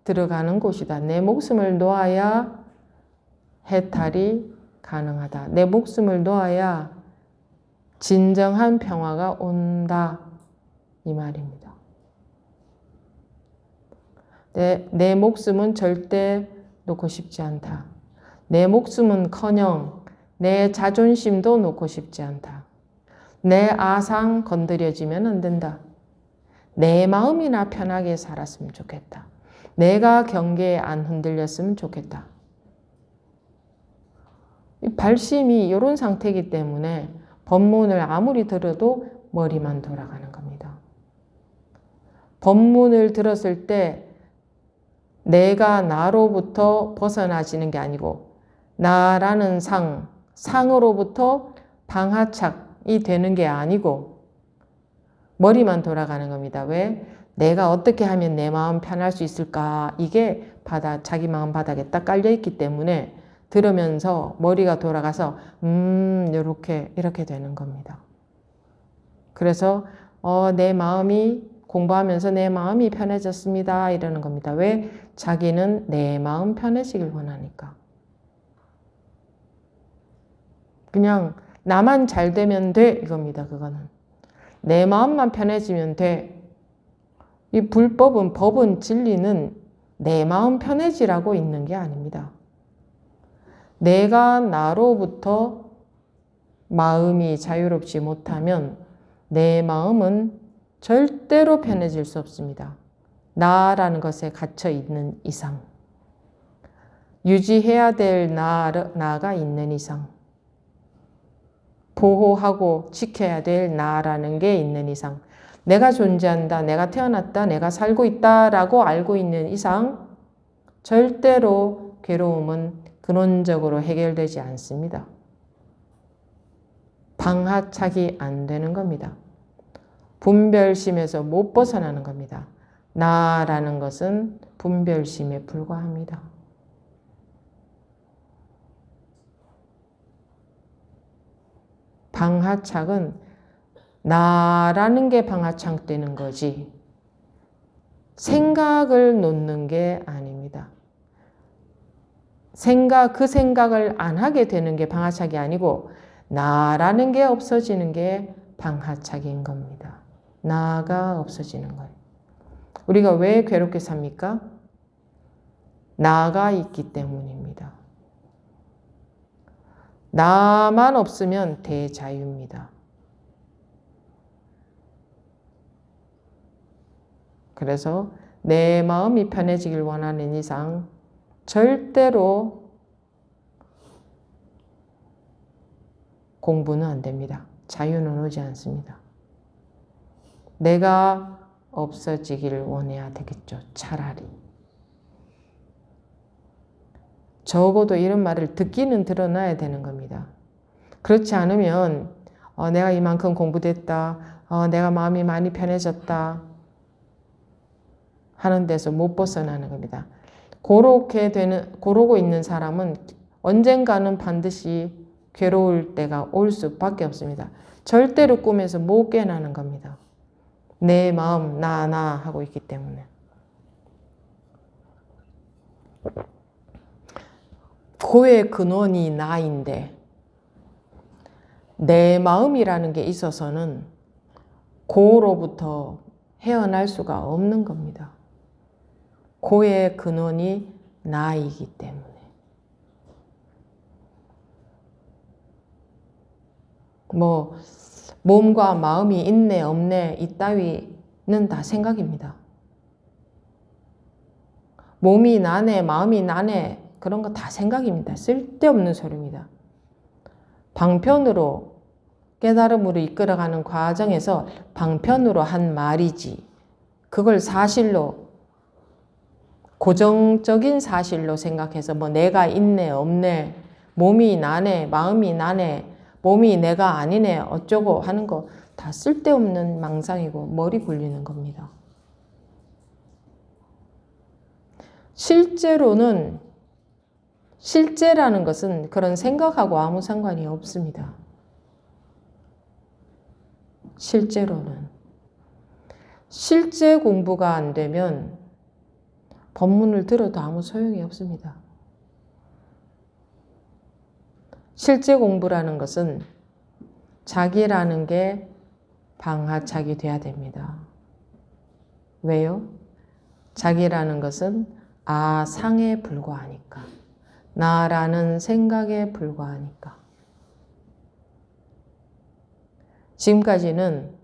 들어가는 곳이다. 내 목숨을 놓아야 해탈이 가능하다. 내 목숨을 놓아야 진정한 평화가 온다. 이 말입니다. 내 목숨은 절대 놓고 싶지 않다. 내 목숨은커녕 내 자존심도 놓고 싶지 않다. 내 아상 건드려지면 안 된다. 내 마음이나 편하게 살았으면 좋겠다. 내가 경계에 안 흔들렸으면 좋겠다. 이 발심이 이런 상태이기 때문에 법문을 아무리 들어도 머리만 돌아가는 겁니다. 법문을 들었을 때 내가 나로부터 벗어나지는 게 아니고 나라는 상으로부터 방하착이 되는 게 아니고 머리만 돌아가는 겁니다. 왜? 내가 어떻게 하면 내 마음 편할 수 있을까? 이게 자기 마음 바닥에 딱 깔려있기 때문에 들으면서 머리가 돌아가서 이렇게 되는 겁니다. 그래서 내 마음이 공부하면서 내 마음이 편해졌습니다. 이러는 겁니다. 왜? 자기는 내 마음 편해지길 원하니까. 그냥 나만 잘 되면 돼 이겁니다. 그거는. 내 마음만 편해지면 돼. 이 법은 진리는 내 마음 편해지라고 있는 게 아닙니다. 내가 나로부터 마음이 자유롭지 못하면 내 마음은 절대로 편해질 수 없습니다. 나라는 것에 갇혀 있는 이상, 유지해야 될 나가 있는 이상, 보호하고 지켜야 될 나라는 게 있는 이상, 내가 존재한다, 내가 태어났다, 내가 살고 있다라고 알고 있는 이상 절대로 괴로움은 근원적으로 해결되지 않습니다. 방하착이 안 되는 겁니다. 분별심에서 못 벗어나는 겁니다. 나라는 것은 분별심에 불과합니다. 방하착은 나라는 게 방하착되는 거지 생각을 놓는 게 아닙니다. 그 생각을 안 하게 되는 게 방하착이 아니고 나라는 게 없어지는 게 방하착인 겁니다. 나가 없어지는 거예요. 우리가 왜 괴롭게 삽니까? 나가 있기 때문입니다. 나만 없으면 대자유입니다. 그래서 내 마음이 편해지길 원하는 이상 절대로 공부는 안 됩니다. 자유는 오지 않습니다. 내가 없어지기를 원해야 되겠죠. 차라리. 적어도 이런 말을 듣기는 들어놔야 되는 겁니다. 그렇지 않으면 내가 이만큼 공부됐다. 내가 마음이 많이 편해졌다. 하는 데서 못 벗어나는 겁니다. 그러고 있는 사람은 언젠가는 반드시 괴로울 때가 올 수밖에 없습니다. 절대로 꿈에서 못 깨어나는 겁니다. 내 마음 나 하고 있기 때문에. 고의 근원이 나인데 내 마음이라는 게 있어서는 고로부터 헤어날 수가 없는 겁니다. 고의 근원이 나이기 때문에. 몸과 마음이 있네 없네 이따위는 다 생각입니다. 몸이 나네 마음이 나네 그런 거 다 생각입니다. 쓸데없는 소리입니다. 방편으로 깨달음으로 이끌어가는 과정에서 방편으로 한 말이지 그걸 사실로 고정적인 사실로 생각해서 내가 있네 없네 몸이 나네 마음이 나네 몸이 내가 아니네 어쩌고 하는 거 다 쓸데없는 망상이고 머리 굴리는 겁니다. 실제라는 것은 그런 생각하고 아무 상관이 없습니다. 실제로는. 실제 공부가 안 되면 법문을 들어도 아무 소용이 없습니다. 실제 공부라는 것은 자기라는 게 방하착이 돼야 됩니다. 왜요? 자기라는 것은 아상에 불과하니까. 나라는 생각에 불과하니까. 지금까지는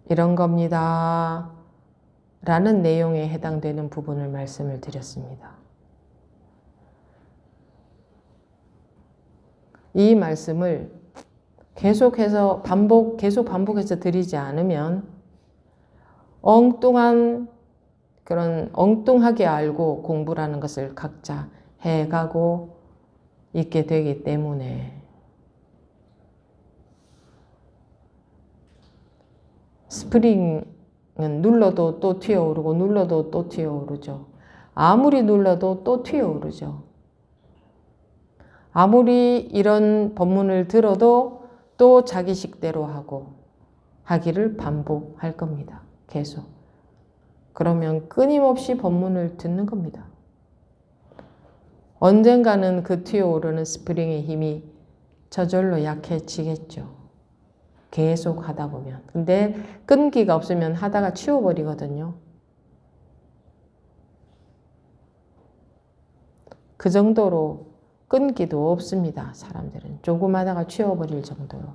이런 겁니다. 라는 내용에 해당되는 부분을 말씀을 드렸습니다. 이 말씀을 계속해서 계속 반복해서 드리지 않으면 그런 엉뚱하게 알고 공부라는 것을 각자 해가고 있게 되기 때문에 스프링은 눌러도 또 튀어오르고 눌러도 또 튀어오르죠. 아무리 눌러도 또 튀어오르죠. 아무리 이런 법문을 들어도 또 자기 식대로 하기를 반복할 겁니다. 계속. 그러면 끊임없이 법문을 듣는 겁니다. 언젠가는 그 튀어오르는 스프링의 힘이 저절로 약해지겠죠. 계속 하다 보면. 근데 끈기가 없으면 하다가 치워버리거든요. 그 정도로 끈기도 없습니다. 사람들은. 조금 하다가 치워버릴 정도로.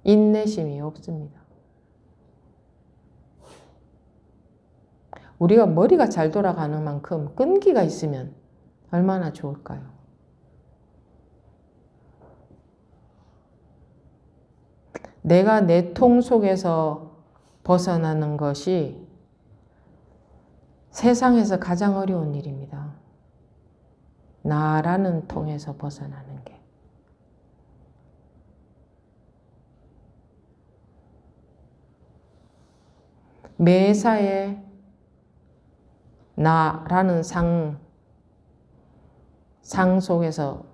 인내심이 없습니다. 우리가 머리가 잘 돌아가는 만큼 끈기가 있으면 얼마나 좋을까요? 내가 내 통 속에서 벗어나는 것이 세상에서 가장 어려운 일입니다. 나라는 통에서 벗어나는 게. 매사에 나라는 상 속에서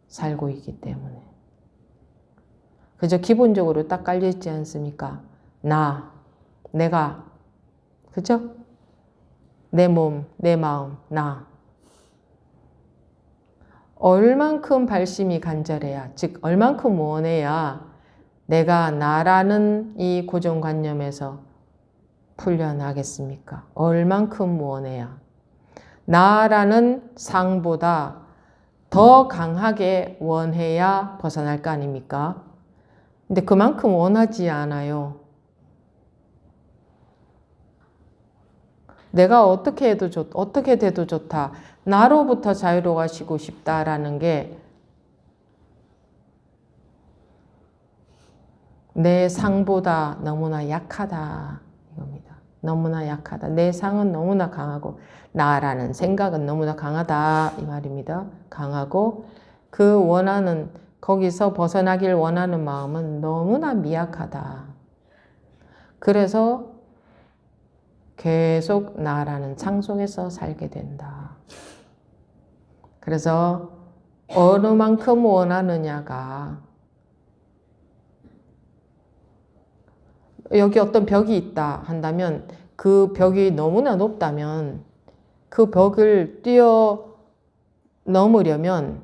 살고 있기 때문에. 그저 기본적으로 딱 깔려있지 않습니까? 내가, 그죠? 내 몸, 내 마음, 나. 얼만큼 발심이 간절해야, 즉 얼만큼 원해야 내가 나라는 이 고정관념에서 풀려나겠습니까? 얼만큼 원해야. 나라는 상보다 더 강하게 원해야 벗어날 거 아닙니까? 근데 그만큼 원하지 않아요. 내가 어떻게 돼도 좋다. 나로부터 자유로워지고 싶다라는 게 내 상보다 너무나 약하다 이겁니다. 너무나 약하다. 내 상은 너무나 강하고 나라는 생각은 너무나 강하다 이 말입니다. 강하고 그 원하는 거기서 벗어나길 원하는 마음은 너무나 미약하다. 그래서 계속 나라는 창 속에서 살게 된다. 그래서 어느 만큼 원하느냐가 여기 어떤 벽이 있다 한다면 그 벽이 너무나 높다면 그 벽을 뛰어넘으려면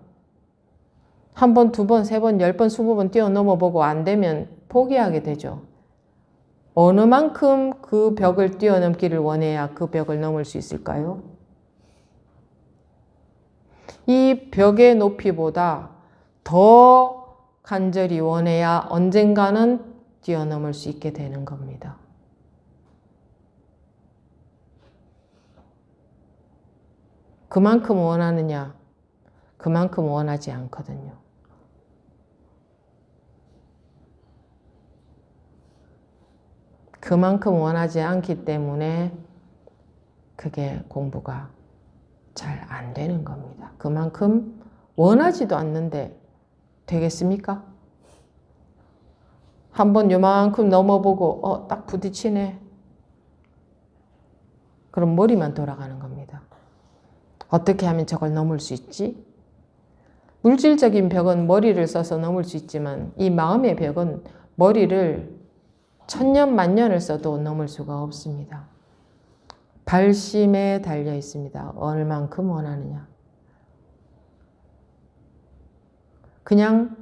한 번, 두 번, 세 번, 10번, 20번 뛰어넘어보고 안 되면 포기하게 되죠. 어느 만큼 그 벽을 뛰어넘기를 원해야 그 벽을 넘을 수 있을까요? 이 벽의 높이보다 더 간절히 원해야 언젠가는 뛰어넘을 수 있게 되는 겁니다. 그만큼 원하느냐? 그만큼 원하지 않거든요. 그만큼 원하지 않기 때문에 그게 공부가 잘 안 되는 겁니다. 그만큼 원하지도 않는데 되겠습니까? 한번 요만큼 넘어보고 딱 부딪히네. 그럼 머리만 돌아가는 겁니다. 어떻게 하면 저걸 넘을 수 있지? 물질적인 벽은 머리를 써서 넘을 수 있지만 이 마음의 벽은 머리를 천년 만년을 써도 넘을 수가 없습니다. 발심에 달려 있습니다. 얼만큼 원하느냐. 그냥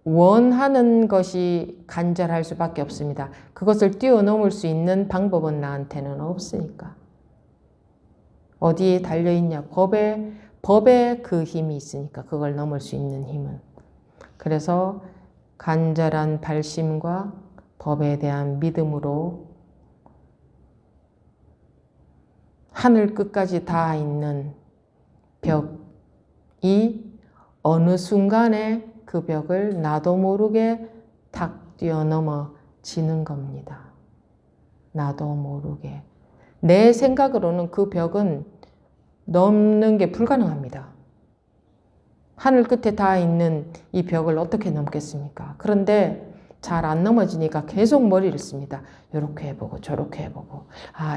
원하는 것이 간절할 수밖에 없습니다. 그것을 뛰어넘을 수 있는 방법은 나한테는 없으니까. 어디에 달려있냐? 법에 그 힘이 있으니까, 그걸 넘을 수 있는 힘은. 그래서 간절한 발심과 법에 대한 믿음으로 하늘 끝까지 닿아 있는 벽이 어느 순간에 그 벽을 나도 모르게 탁 뛰어넘어지는 겁니다. 나도 모르게. 내 생각으로는 그 벽은 넘는 게 불가능합니다. 하늘 끝에 닿아 있는 이 벽을 어떻게 넘겠습니까? 그런데 잘 안 넘어지니까 계속 머리를 씁니다. 요렇게 해보고 저렇게 해보고,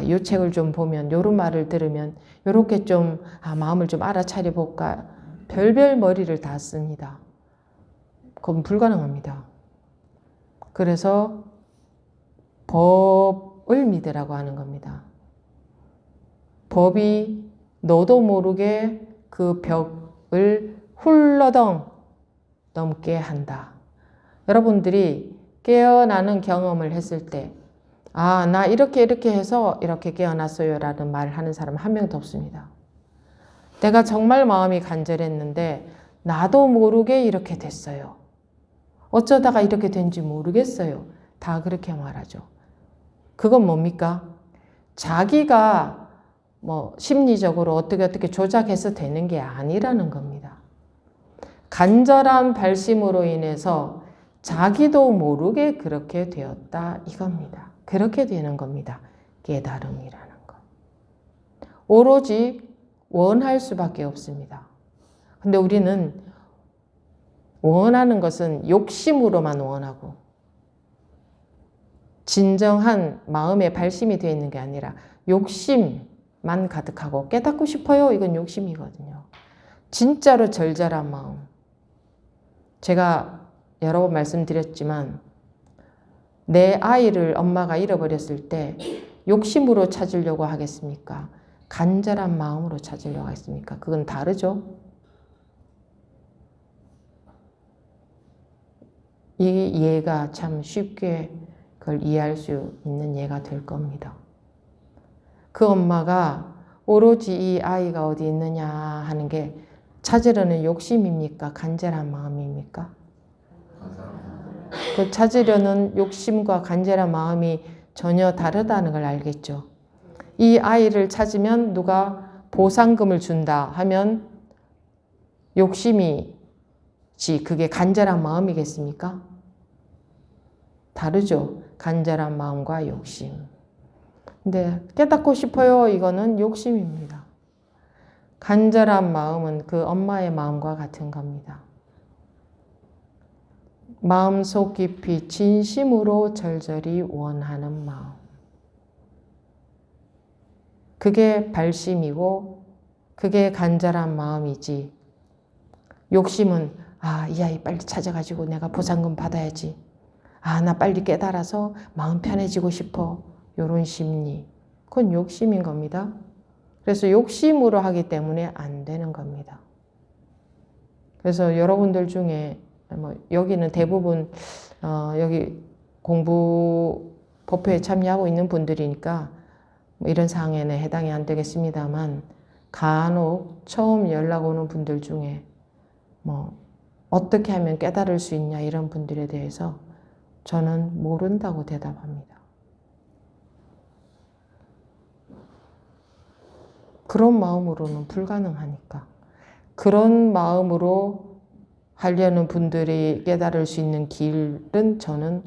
이 책을 좀 보면, 요런 말을 들으면 요렇게 좀 마음을 좀 알아차려 볼까. 별별 머리를 다 씁니다. 그건 불가능합니다. 그래서 법을 믿으라고 하는 겁니다. 법이 너도 모르게 그 벽을 훌러덩 넘게 한다. 여러분들이 깨어나는 경험을 했을 때, 나 이렇게 해서 이렇게 깨어났어요 라는 말을 하는 사람 한 명도 없습니다. 내가 정말 마음이 간절했는데 나도 모르게 이렇게 됐어요. 어쩌다가 이렇게 된지 모르겠어요. 다 그렇게 말하죠. 그건 뭡니까? 자기가 심리적으로 어떻게 조작해서 되는 게 아니라는 겁니다. 간절한 발심으로 인해서 자기도 모르게 그렇게 되었다 이겁니다. 그렇게 되는 겁니다. 깨달음이라는 것. 오로지 원할 수밖에 없습니다. 근데 우리는 원하는 것은 욕심으로만 원하고 진정한 마음의 발심이 되어 있는 게 아니라 욕심만 가득하고 깨닫고 싶어요. 이건 욕심이거든요. 진짜로 절절한 마음. 제가 여러 번 말씀드렸지만 내 아이를 엄마가 잃어버렸을 때 욕심으로 찾으려고 하겠습니까? 간절한 마음으로 찾으려고 하겠습니까? 그건 다르죠. 이 예가 참 쉽게 그걸 이해할 수 있는 예가 될 겁니다. 그 엄마가 오로지 이 아이가 어디 있느냐 하는 게 찾으려는 욕심입니까? 간절한 마음입니까? 그 찾으려는 욕심과 간절한 마음이 전혀 다르다는 걸 알겠죠. 이 아이를 찾으면 누가 보상금을 준다 하면 욕심이지 그게 간절한 마음이겠습니까? 다르죠. 간절한 마음과 욕심. 근데 깨닫고 싶어요. 이거는 욕심입니다. 간절한 마음은 그 엄마의 마음과 같은 겁니다. 마음속 깊이 진심으로 절절히 원하는 마음. 그게 발심이고 그게 간절한 마음이지. 욕심은 이 아이 빨리 찾아가지고 내가 보상금 받아야지. 나 빨리 깨달아서 마음 편해지고 싶어. 이런 심리. 그건 욕심인 겁니다. 그래서 욕심으로 하기 때문에 안 되는 겁니다. 그래서 여러분들 중에 여기는 대부분 여기 공부 법회에 참여하고 있는 분들이니까 이런 사항에는 해당이 안 되겠습니다만 간혹 처음 연락 오는 분들 중에 어떻게 하면 깨달을 수 있냐 이런 분들에 대해서 저는 모른다고 대답합니다. 그런 마음으로는 불가능하니까. 그런 마음으로 하려는 분들이 깨달을 수 있는 길은 저는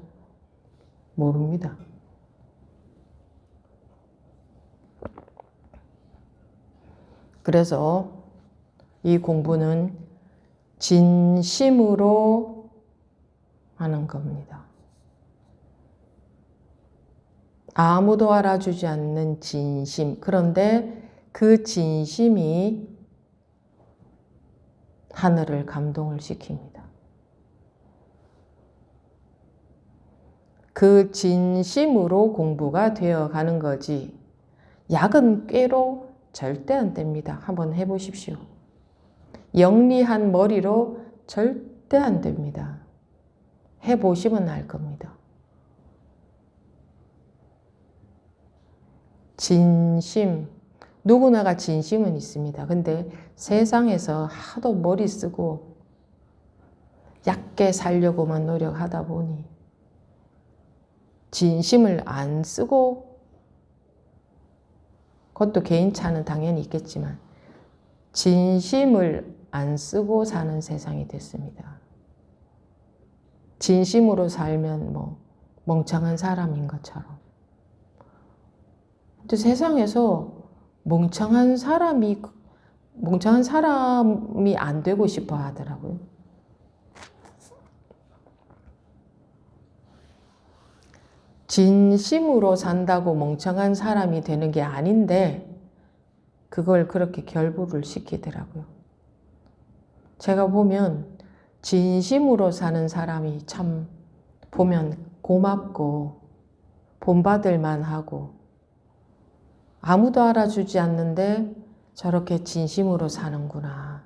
모릅니다. 그래서 이 공부는 진심으로 하는 겁니다. 아무도 알아주지 않는 진심. 그런데 그 진심이 하늘을 감동을 시킵니다. 그 진심으로 공부가 되어 가는 거지. 약은 꾀로 절대 안 됩니다. 한번 해보십시오. 영리한 머리로 절대 안 됩니다. 해보시면 알 겁니다. 진심, 누구나가 진심은 있습니다. 근데 세상에서 하도 머리 쓰고 얕게 살려고만 노력하다 보니 진심을 안 쓰고, 그것도 개인차는 당연히 있겠지만 진심을 안 쓰고 사는 세상이 됐습니다. 진심으로 살면 뭐 멍청한 사람인 것처럼. 근데 세상에서 멍청한 사람이 안 되고 싶어 하더라고요. 진심으로 산다고 멍청한 사람이 되는 게 아닌데 그걸 그렇게 결부를 시키더라고요. 제가 보면 진심으로 사는 사람이 참 보면 고맙고 본받을 만하고 아무도 알아주지 않는데 저렇게 진심으로 사는구나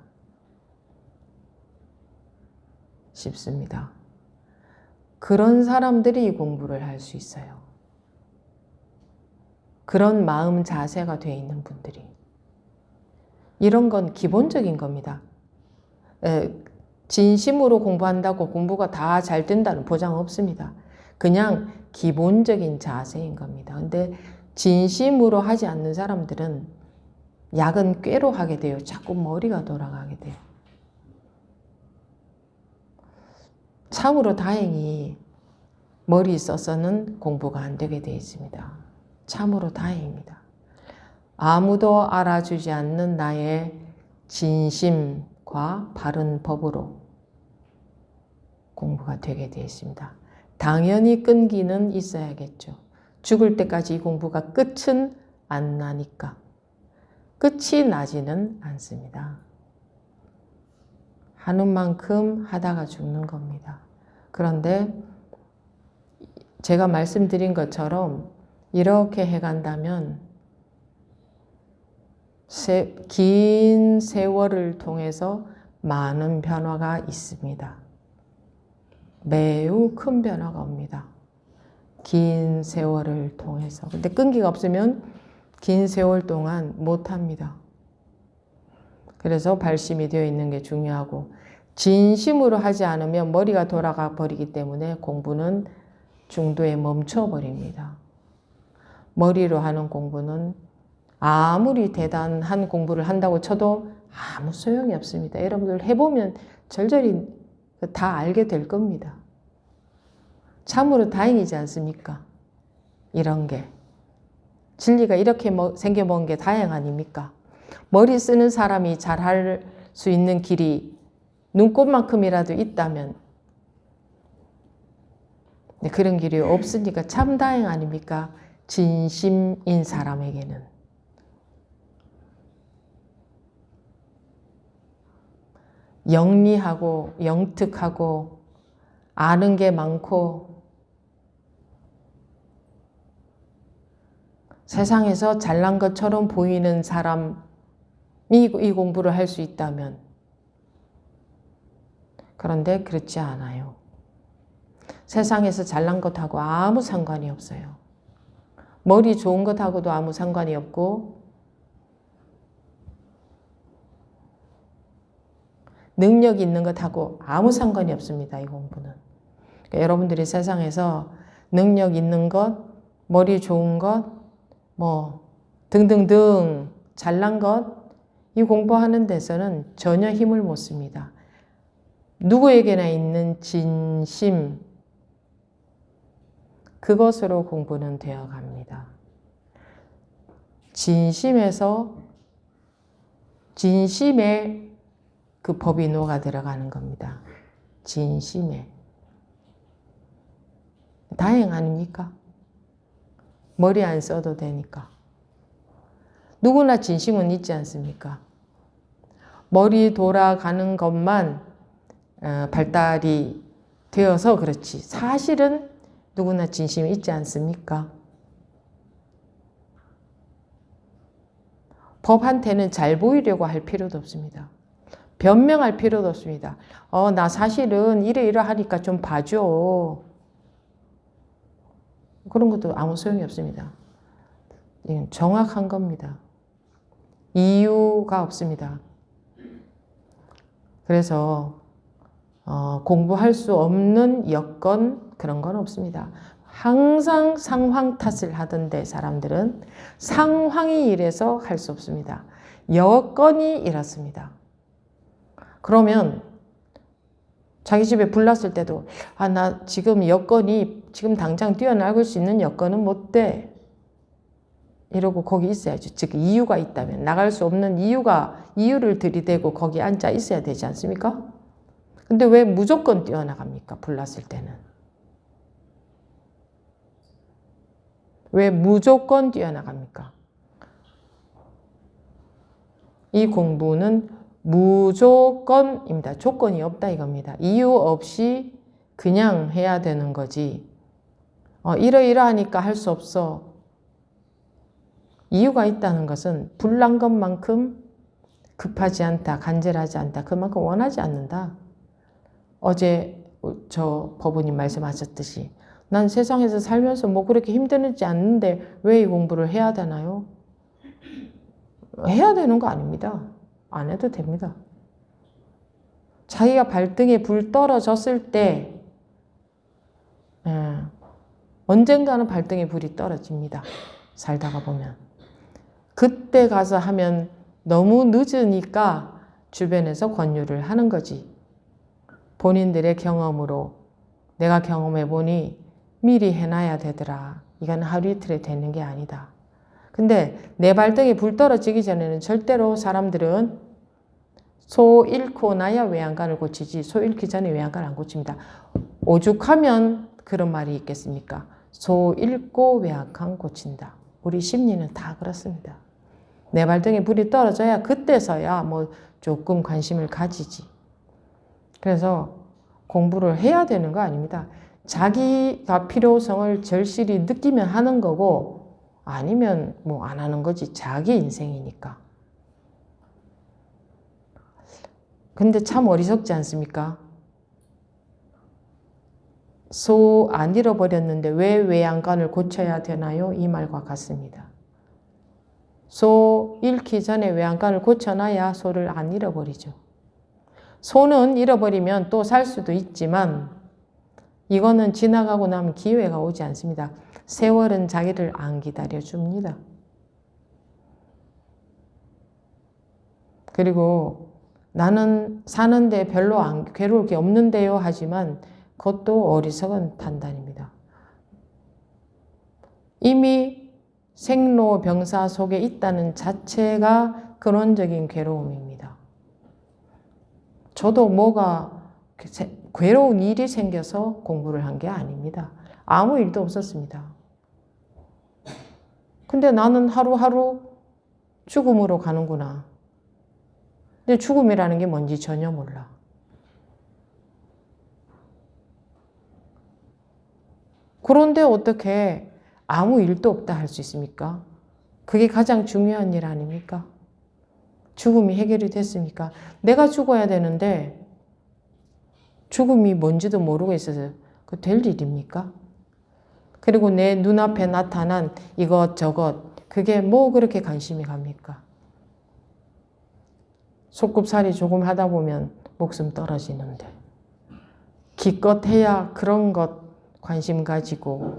싶습니다. 그런 사람들이 공부를 할 수 있어요. 그런 마음 자세가 되어 있는 분들이. 이런 건 기본적인 겁니다. 진심으로 공부한다고 공부가 다 잘 된다는 보장 없습니다. 그냥 기본적인 자세인 겁니다. 근데 진심으로 하지 않는 사람들은 약은 꾀로 하게 돼요. 자꾸 머리가 돌아가게 돼요. 참으로 다행히 머리 써서는 공부가 안 되게 되어 있습니다. 참으로 다행입니다. 아무도 알아주지 않는 나의 진심과 바른 법으로 공부가 되게 되어 있습니다. 당연히 끈기는 있어야겠죠. 죽을 때까지 이 공부가 끝은 안 나니까. 끝이 나지는 않습니다. 하는 만큼 하다가 죽는 겁니다. 그런데 제가 말씀드린 것처럼 이렇게 해간다면 긴 세월을 통해서 많은 변화가 있습니다. 매우 큰 변화가 옵니다. 긴 세월을 통해서. 근데 끈기가 없으면 긴 세월 동안 못합니다. 그래서 발심이 되어 있는 게 중요하고, 진심으로 하지 않으면 머리가 돌아가 버리기 때문에 공부는 중도에 멈춰 버립니다. 머리로 하는 공부는 아무리 대단한 공부를 한다고 쳐도 아무 소용이 없습니다. 여러분들 해보면 절절히 다 알게 될 겁니다. 참으로 다행이지 않습니까? 이런 게. 진리가 이렇게 생겨본 게 다행 아닙니까? 머리 쓰는 사람이 잘할 수 있는 길이 눈꽃만큼이라도 있다면, 그런 길이 없으니까 참 다행 아닙니까? 진심인 사람에게는. 영리하고 영특하고 아는 게 많고 세상에서 잘난 것처럼 보이는 사람이 이 공부를 할 수 있다면, 그런데 그렇지 않아요. 세상에서 잘난 것하고 아무 상관이 없어요. 머리 좋은 것하고도 아무 상관이 없고 능력 있는 것하고 아무 상관이 없습니다. 이 공부는. 그러니까 여러분들이 세상에서 능력 있는 것, 머리 좋은 것, 뭐 등등등 잘난 것, 이 공부하는 데서는 전혀 힘을 못 씁니다. 누구에게나 있는 진심, 그것으로 공부는 되어 갑니다. 진심에 그 법이 녹아 들어가는 겁니다. 진심에. 다행 아닙니까? 머리 안 써도 되니까. 누구나 진심은 있지 않습니까? 머리 돌아가는 것만 발달이 되어서 그렇지. 사실은 누구나 진심이 있지 않습니까? 법한테는 잘 보이려고 할 필요도 없습니다. 변명할 필요도 없습니다. 나 사실은 이러이러하니까 좀 봐줘. 그런 것도 아무 소용이 없습니다. 이건 정확한 겁니다. 이유가 없습니다. 그래서 공부할 수 없는 여건 그런 건 없습니다. 항상 상황 탓을 하던데 사람들은 상황이 이래서 할 수 없습니다. 여건이 이렇습니다. 그러면 자기 집에 불 났을 때도 나 지금 여건이 지금 당장 뛰어나갈 수 있는 여건은 못 돼. 이러고 거기 있어야죠. 즉 이유가 있다면 나갈 수 없는 이유를 들이대고 거기 앉아 있어야 되지 않습니까? 근데 왜 무조건 뛰어나갑니까? 불 났을 때는. 왜 무조건 뛰어나갑니까? 이 공부는 무조건입니다. 조건이 없다 이겁니다. 이유 없이 그냥 해야 되는 거지. 이러이러하니까 할 수 없어. 이유가 있다는 것은 불난 것만큼 급하지 않다, 간절하지 않다, 그만큼 원하지 않는다. 어제 저 법원님 말씀하셨듯이 난 세상에서 살면서 뭐 그렇게 힘들지 않는데 왜 이 공부를 해야 되나요? 해야 되는 거 아닙니다. 안 해도 됩니다. 자기가 발등에 불 떨어졌을 때 언젠가는 발등에 불이 떨어집니다. 살다가 보면. 그때 가서 하면 너무 늦으니까 주변에서 권유를 하는 거지. 본인들의 경험으로 내가 경험해 보니 미리 해놔야 되더라. 이건 하루 이틀에 되는 게 아니다. 근데 내 발등에 불 떨어지기 전에는 절대로 사람들은 소 잃고 나야 외양간을 고치지 소 잃기 전에 외양간을 안 고칩니다. 오죽하면 그런 말이 있겠습니까? 소 잃고 외양간 고친다. 우리 심리는 다 그렇습니다. 내 발등에 불이 떨어져야 그때서야 뭐 조금 관심을 가지지. 그래서 공부를 해야 되는 거 아닙니다. 자기가 필요성을 절실히 느끼면 하는 거고 아니면 뭐 안 하는 거지. 자기 인생이니까. 근데 참 어리석지 않습니까? 소 안 잃어버렸는데 왜 외양간을 고쳐야 되나요? 이 말과 같습니다. 소 잃기 전에 외양간을 고쳐놔야 소를 안 잃어버리죠. 소는 잃어버리면 또 살 수도 있지만 이거는 지나가고 나면 기회가 오지 않습니다. 세월은 자기를 안 기다려줍니다. 그리고 나는 사는데 별로 안 괴로울 게 없는데요 하지만 그것도 어리석은 판단입니다. 이미 생로병사 속에 있다는 자체가 근원적인 괴로움입니다. 저도 뭐가 괴로운 일이 생겨서 공부를 한 게 아닙니다. 아무 일도 없었습니다. 근데 나는 하루하루 죽음으로 가는구나. 근데 죽음이라는 게 뭔지 전혀 몰라. 그런데 어떻게 아무 일도 없다 할 수 있습니까? 그게 가장 중요한 일 아닙니까? 죽음이 해결이 됐습니까? 내가 죽어야 되는데 죽음이 뭔지도 모르고 있어서 그 될 일입니까? 그리고 내 눈앞에 나타난 이것저것 그게 뭐 그렇게 관심이 갑니까? 속꿉살이 조금 하다 보면 목숨 떨어지는데 기껏해야 그런 것 관심 가지고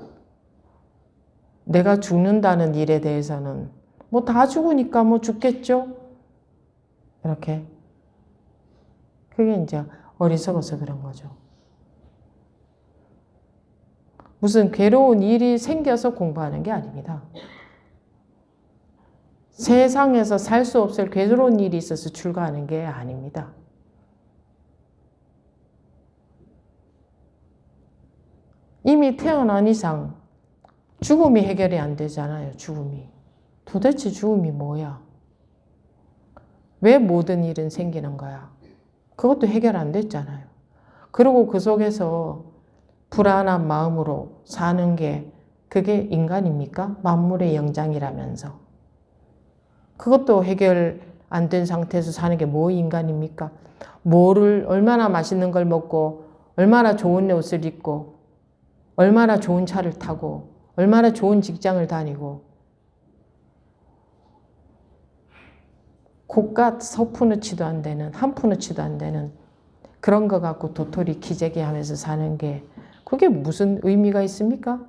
내가 죽는다는 일에 대해서는 뭐 다 죽으니까 뭐 죽겠죠? 이렇게 그게 이제 어리석어서 그런 거죠. 무슨 괴로운 일이 생겨서 공부하는 게 아닙니다. 세상에서 살 수 없을 괴로운 일이 있어서 출가하는 게 아닙니다. 이미 태어난 이상 죽음이 해결이 안 되잖아요. 죽음이. 도대체 죽음이 뭐야? 왜 모든 일은 생기는 거야? 그것도 해결 안 됐잖아요. 그리고 그 속에서 불안한 마음으로 사는 게 그게 인간입니까? 만물의 영장이라면서. 그것도 해결 안 된 상태에서 사는 게 뭐 인간입니까? 뭐를 얼마나 맛있는 걸 먹고 얼마나 좋은 옷을 입고 얼마나 좋은 차를 타고 얼마나 좋은 직장을 다니고 고가 서푼어치도 안 되는 한 푼어치도 안 되는 그런 거 갖고 도토리 기재기 하면서 사는 게 그게 무슨 의미가 있습니까?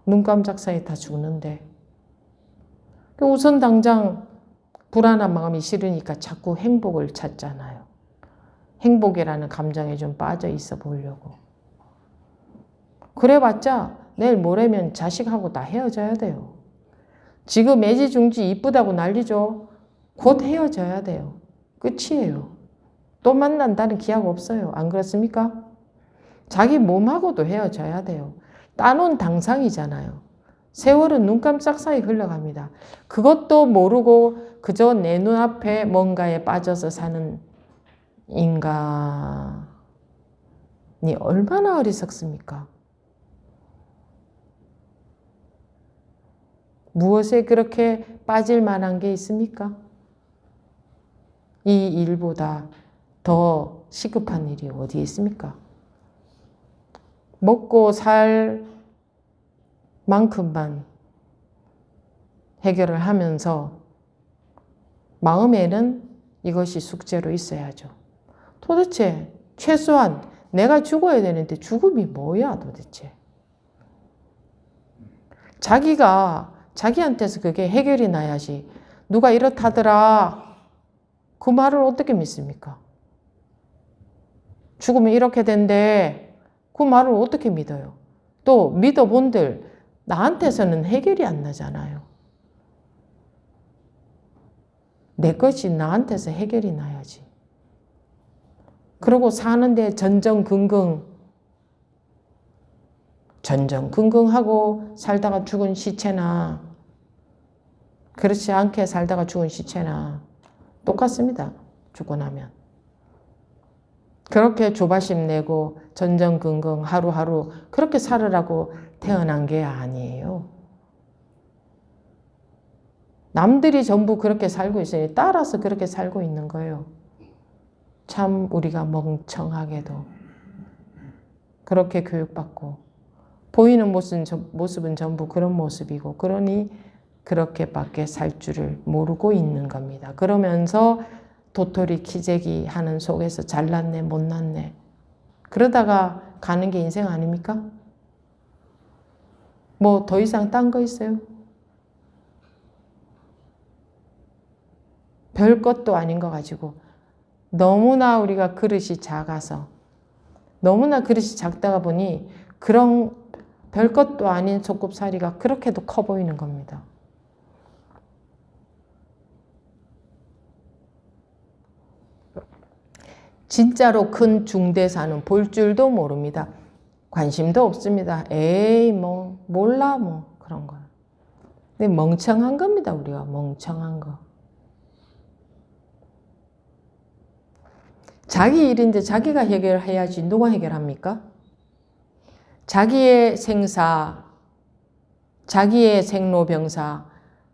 눈 깜짝 사이에 다 죽는데. 우선 당장 불안한 마음이 싫으니까 자꾸 행복을 찾잖아요. 행복이라는 감정에 좀 빠져 있어 보려고. 그래봤자 내일 모레면 자식하고 다 헤어져야 돼요. 지금 애지중지 이쁘다고 난리죠. 곧 헤어져야 돼요. 끝이에요. 또 만난다는 기약 없어요. 안 그렇습니까? 자기 몸하고도 헤어져야 돼요. 따놓은 당상이잖아요. 세월은 눈 깜짝 사이 흘러갑니다. 그것도 모르고 그저 내 눈앞에 뭔가에 빠져서 사는 인간이 얼마나 어리석습니까? 무엇에 그렇게 빠질 만한 게 있습니까? 이 일보다 더 시급한 일이 어디에 있습니까? 먹고 살 만큼만 해결을 하면서 마음에는 이것이 숙제로 있어야죠. 도대체 최소한 내가 죽어야 되는데 죽음이 뭐야 도대체. 자기한테서 그게 해결이 나야지. 누가 이렇다더라. 그 말을 어떻게 믿습니까? 죽으면 이렇게 된대. 그 말을 어떻게 믿어요? 또 믿어본들 나한테서는 해결이 안 나잖아요. 내 것이 나한테서 해결이 나야지. 그러고 사는데 전전긍긍하고 살다가 죽은 시체나 그렇지 않게 살다가 죽은 시체나 똑같습니다. 죽고 나면. 그렇게 조바심 내고 전전긍긍 하루하루 그렇게 살으라고 태어난 게 아니에요. 남들이 전부 그렇게 살고 있으니 따라서 그렇게 살고 있는 거예요. 참 우리가 멍청하게도 그렇게 교육받고 보이는 모습은 전부 그런 모습이고 그러니 그렇게밖에 살 줄을 모르고 있는 겁니다. 그러면서 도토리 키재기 하는 속에서 잘났네 못났네 그러다가 가는 게 인생 아닙니까? 뭐 더 이상 딴 거 있어요? 별 것도 아닌 거 가지고 너무나 우리가 그릇이 작아서 너무나 그릇이 작다가 보니 그런 별 것도 아닌 소꿉살이가 그렇게도 커 보이는 겁니다. 진짜로 큰 중대사는 볼 줄도 모릅니다. 관심도 없습니다. 에이 뭐 몰라 뭐 그런 거. 근데 멍청한 겁니다. 우리가 멍청한 거. 자기 일인데 자기가 해결해야지 누가 해결합니까? 자기의 생사, 자기의 생로병사,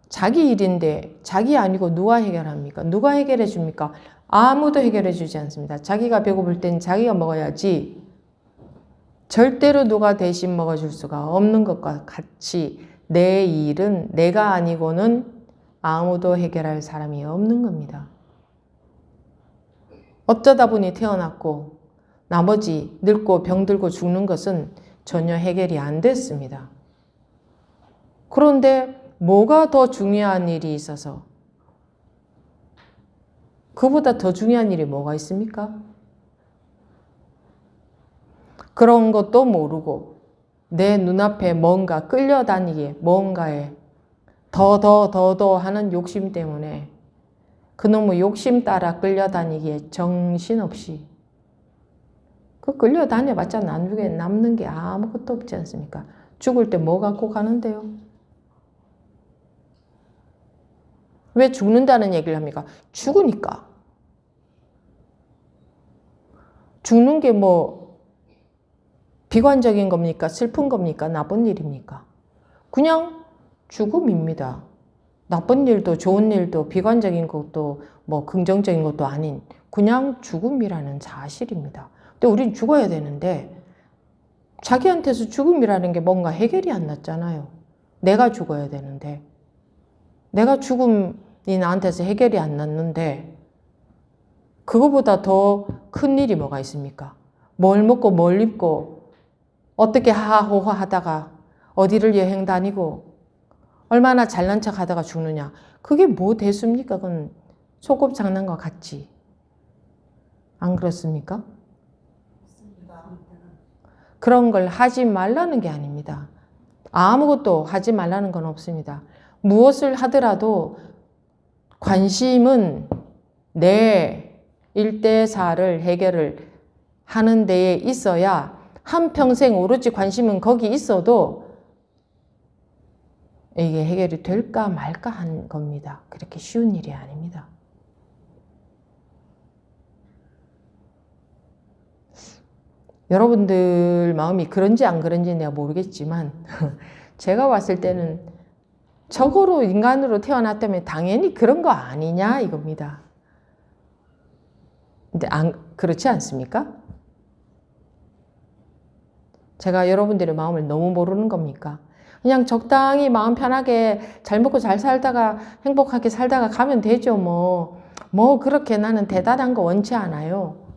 자기 일인데 자기 아니고 누가 해결합니까? 누가 해결해 줍니까? 아무도 해결해 주지 않습니다. 자기가 배고플 땐 자기가 먹어야지 절대로 누가 대신 먹어줄 수가 없는 것과 같이 내 일은 내가 아니고는 아무도 해결할 사람이 없는 겁니다. 어쩌다 보니 태어났고 나머지 늙고 병들고 죽는 것은 전혀 해결이 안 됐습니다. 그런데 뭐가 더 중요한 일이 있어서 그보다 더 중요한 일이 뭐가 있습니까? 그런 것도 모르고 내 눈앞에 뭔가 끌려다니게 뭔가에 더 하는 욕심 때문에 그놈의 욕심 따라 끌려다니기에 정신없이 그 끌려다녀봤자 나중에 남는 게 아무것도 없지 않습니까? 죽을 때 뭐 갖고 가는데요? 왜 죽는다는 얘기를 합니까? 죽으니까. 죽는 게 뭐 비관적인 겁니까? 슬픈 겁니까? 나쁜 일입니까? 그냥 죽음입니다. 나쁜 일도 좋은 일도 비관적인 것도 뭐 긍정적인 것도 아닌 그냥 죽음이라는 사실입니다. 근데 우린 죽어야 되는데 자기한테서 죽음이라는 게 뭔가 해결이 안 났잖아요. 내가 죽어야 되는데 내가 죽음이 나한테서 해결이 안 났는데 그거보다 더 큰 일이 뭐가 있습니까? 뭘 먹고 뭘 입고 어떻게 하하호호 하다가 어디를 여행 다니고 얼마나 잘난 척 하다가 죽느냐. 그게 뭐 됐습니까? 그건 소꿉장난과 같지. 안 그렇습니까? 그런 걸 하지 말라는 게 아닙니다. 아무것도 하지 말라는 건 없습니다. 무엇을 하더라도 관심은 내 일대사를 해결을 하는 데에 있어야 한평생 오로지 관심은 거기 있어도 이게 해결이 될까 말까 한 겁니다. 그렇게 쉬운 일이 아닙니다. 여러분들 마음이 그런지 안 그런지 내가 모르겠지만 제가 봤을 때는 저거로 인간으로 태어났다면 당연히 그런 거 아니냐 이겁니다. 근데 그렇지 않습니까? 제가 여러분들의 마음을 너무 모르는 겁니까? 그냥 적당히 마음 편하게 잘 먹고 잘 살다가 행복하게 살다가 가면 되죠. 뭐 그렇게 나는 대단한 거 원치 않아요.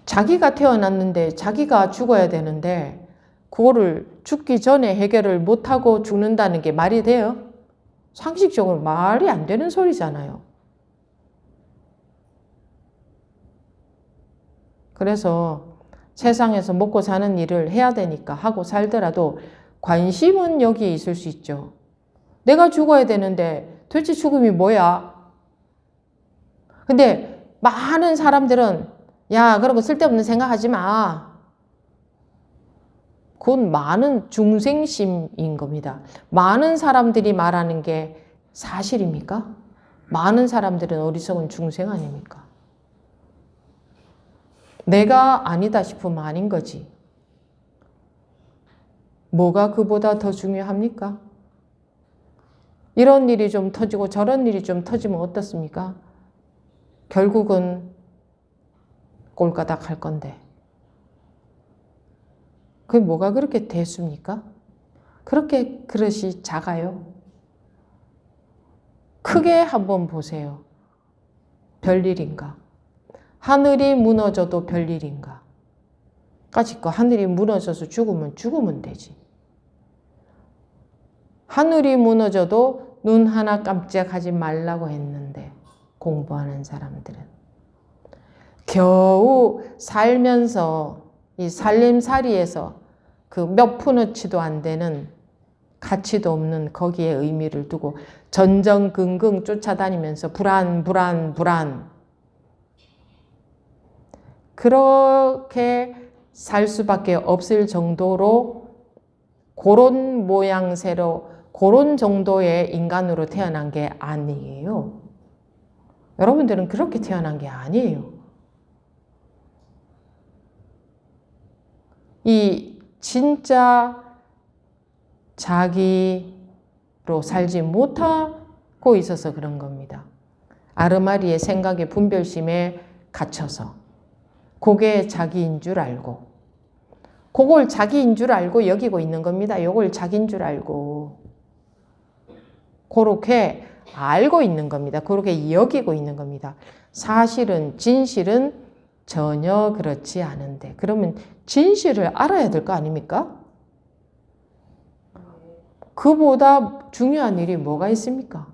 자기가 태어났는데 자기가 죽어야 되는데 그거를 죽기 전에 해결을 못하고 죽는다는 게 말이 돼요? 상식적으로 말이 안 되는 소리잖아요. 그래서 세상에서 먹고 사는 일을 해야 되니까 하고 살더라도 관심은 여기에 있을 수 있죠. 내가 죽어야 되는데 도대체 죽음이 뭐야? 근데 많은 사람들은 야, 그런 거 쓸데없는 생각하지 마. 그건 많은 중생심인 겁니다. 많은 사람들이 말하는 게 사실입니까? 많은 사람들은 어리석은 중생 아닙니까? 내가 아니다 싶으면 아닌 거지. 뭐가 그보다 더 중요합니까? 이런 일이 좀 터지고 저런 일이 좀 터지면 어떻습니까? 결국은 꼴까닥 할 건데. 그게 뭐가 그렇게 대수입니까? 그렇게 그릇이 작아요? 크게 한번 보세요. 별일인가? 하늘이 무너져도 별일인가? 까짓 거 하늘이 무너져서 죽으면 되지. 하늘이 무너져도 눈 하나 깜짝하지 말라고 했는데 공부하는 사람들은 겨우 살면서 이 살림살이에서 그 몇 푼어치도 안 되는 가치도 없는 거기에 의미를 두고 전전긍긍 쫓아다니면서 불안 그렇게 살 수밖에 없을 정도로 그런 모양새로 그런 정도의 인간으로 태어난 게 아니에요. 여러분들은 그렇게 태어난 게 아니에요. 이 진짜 자기로 살지 못하고 있어서 그런 겁니다. 아르마리의 생각의 분별심에 갇혀서 그게 자기인 줄 알고 그걸 자기인 줄 알고 여기고 있는 겁니다. 이걸 자기인 줄 알고 그렇게 알고 있는 겁니다. 그렇게 여기고 있는 겁니다. 사실은 진실은 전혀 그렇지 않은데 그러면 진실을 알아야 될 거 아닙니까? 그보다 중요한 일이 뭐가 있습니까?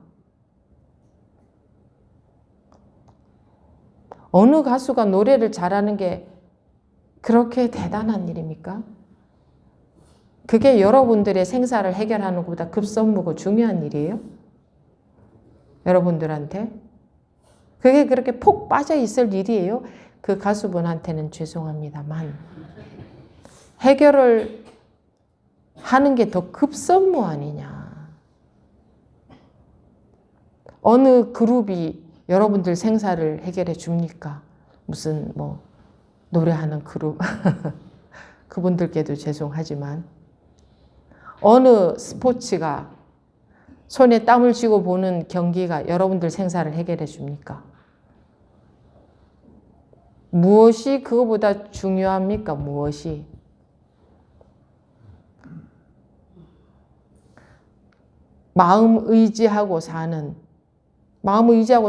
어느 가수가 노래를 잘하는 게 그렇게 대단한 일입니까? 그게 여러분들의 생사를 해결하는 것보다 급선무고 중요한 일이에요? 여러분들한테? 그게 그렇게 폭 빠져 있을 일이에요? 그 가수분한테는 죄송합니다만 해결을 하는 게 더 급선무 아니냐. 어느 그룹이 여러분들 생사를 해결해 줍니까? 무슨 노래하는 그룹 그분들께도 죄송하지만 어느 스포츠가 손에 땀을 쥐고 보는 경기가 여러분들 생사를 해결해 줍니까? 무엇이 그거보다 중요합니까? 무엇이? 마음 의지하고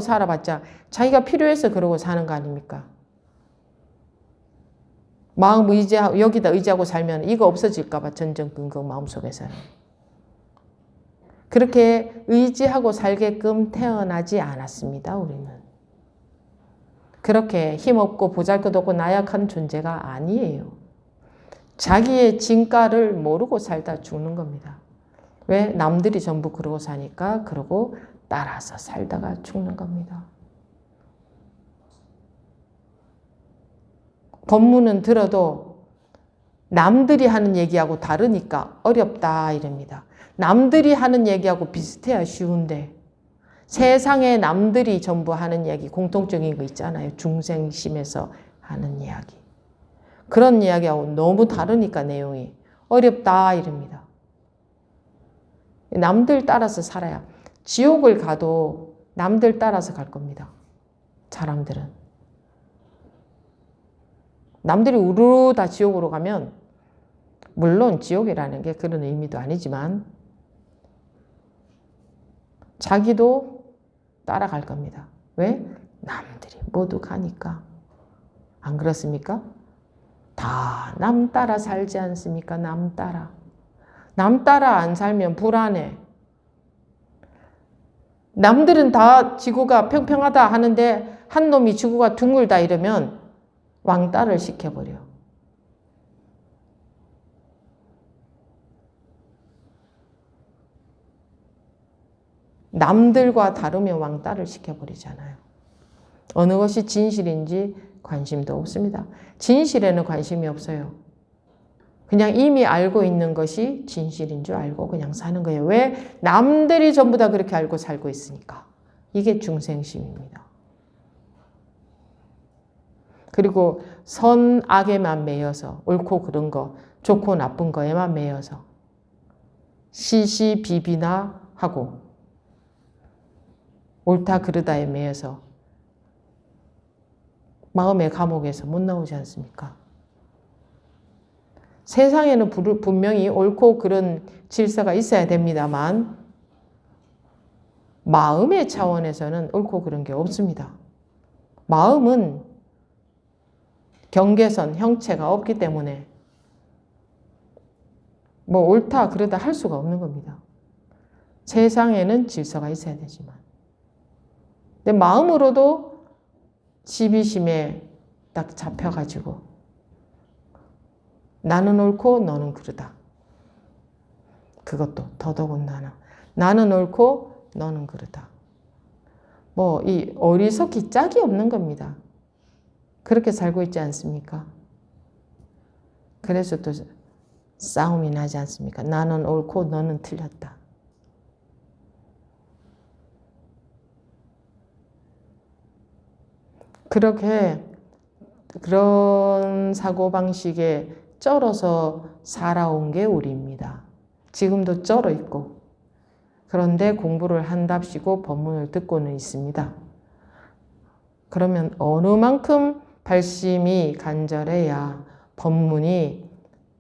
살아봤자 자기가 필요해서 그러고 사는 거 아닙니까? 마음 의지하고, 여기다 의지하고 살면 이거 없어질까봐 전전긍긍 마음속에서는. 그렇게 의지하고 살게끔 태어나지 않았습니다, 우리는. 그렇게 힘없고 보잘것없고 나약한 존재가 아니에요. 자기의 진가를 모르고 살다 죽는 겁니다. 왜? 남들이 전부 그러고 사니까 그러고 따라서 살다가 죽는 겁니다. 법문은 들어도 남들이 하는 얘기하고 다르니까 어렵다 이럽니다. 남들이 하는 얘기하고 비슷해야 쉬운데 세상에 남들이 전부 하는 얘기, 공통적인 거 있잖아요. 중생심에서 하는 이야기. 그런 이야기하고 너무 다르니까 내용이 어렵다 이럽니다. 남들 따라서 살아야 지옥을 가도 남들 따라서 갈 겁니다. 사람들은. 남들이 우르르 다 지옥으로 가면 물론 지옥이라는 게 그런 의미도 아니지만 자기도 따라갈 겁니다. 왜? 남들이 모두 가니까. 안 그렇습니까? 다 남 따라 살지 않습니까? 남 따라. 남 따라 안 살면 불안해. 남들은 다 지구가 평평하다 하는데 한 놈이 지구가 둥글다 이러면 왕따를 시켜버려. 남들과 다르면 왕따를 시켜버리잖아요. 어느 것이 진실인지 관심도 없습니다. 진실에는 관심이 없어요. 그냥 이미 알고 있는 것이 진실인 줄 알고 그냥 사는 거예요. 왜? 남들이 전부 다 그렇게 알고 살고 있으니까. 이게 중생심입니다. 그리고 선, 악에만 매여서 옳고 그른 거, 좋고 나쁜 거에만 매여서 시시비비나 하고 옳다 그르다에 매여서 마음의 감옥에서 못 나오지 않습니까? 세상에는 분명히 옳고 그른 질서가 있어야 됩니다만 마음의 차원에서는 옳고 그른 게 없습니다. 마음은 경계선, 형체가 없기 때문에 뭐 옳다 그러다 할 수가 없는 겁니다. 세상에는 질서가 있어야 되지만 근데 마음으로도 시비심에 딱 잡혀가지고 나는 옳고 너는 그르다. 그것도 더더군다나 나는 옳고 너는 그르다. 뭐 이 어리석기 짝이 없는 겁니다. 그렇게 살고 있지 않습니까? 그래서 또 싸움이 나지 않습니까? 나는 옳고 너는 틀렸다. 그렇게 그런 사고방식에 쩔어서 살아온 게 우리입니다. 지금도 쩔어 있고 그런데 공부를 한답시고 법문을 듣고는 있습니다. 그러면 어느 만큼 발심이 간절해야 법문이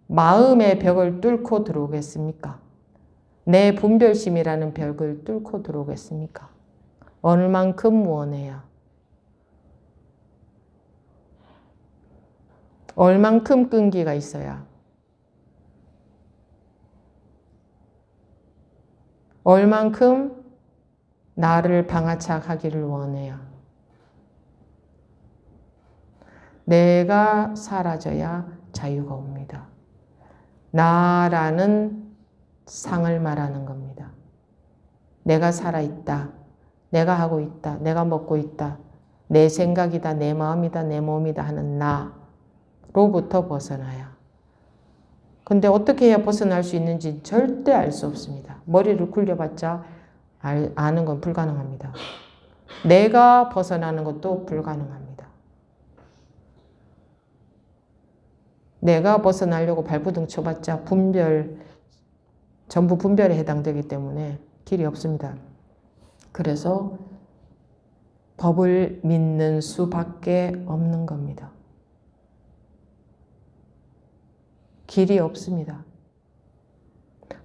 마음의 벽을 뚫고 들어오겠습니까? 내 분별심이라는 벽을 뚫고 들어오겠습니까? 어느 만큼 원해야? 얼만큼 끈기가 있어야? 얼만큼 나를 방아착하기를 원해야? 내가 사라져야 자유가 옵니다. 나라는 상을 말하는 겁니다. 내가 살아있다. 내가 하고 있다. 내가 먹고 있다. 내 생각이다. 내 마음이다. 내 몸이다 하는 나로부터 벗어나야. 근데 어떻게 해야 벗어날 수 있는지 절대 알 수 없습니다. 머리를 굴려봤자 아는 건 불가능합니다. 내가 벗어나는 것도 불가능합니다. 내가 벗어나려고 발부둥 쳐봤자 분별 전부 분별에 해당되기 때문에 길이 없습니다. 그래서 법을 믿는 수밖에 없는 겁니다. 길이 없습니다.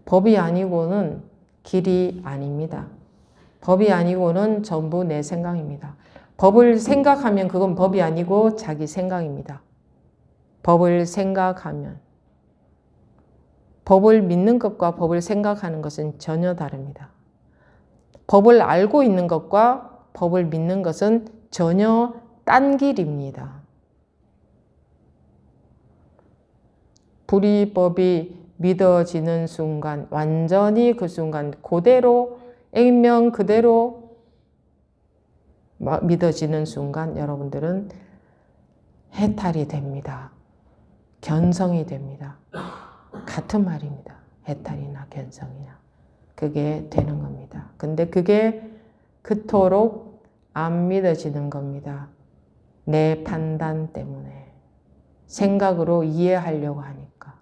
법이 아니고는 길이 아닙니다. 법이 아니고는 전부 내 생각입니다. 법을 생각하면 그건 법이 아니고 자기 생각입니다. 법을 생각하면. 법을 믿는 것과 법을 생각하는 것은 전혀 다릅니다. 법을 알고 있는 것과 법을 믿는 것은 전혀 딴 길입니다. 불이법이 믿어지는 순간, 완전히 그 순간 그대로 액면 그대로 믿어지는 순간 여러분들은 해탈이 됩니다. 견성이 됩니다. 같은 말입니다. 해탈이나 견성이나. 그게 되는 겁니다. 근데 그게 그토록 안 믿어지는 겁니다. 내 판단 때문에. 생각으로 이해하려고 하니까.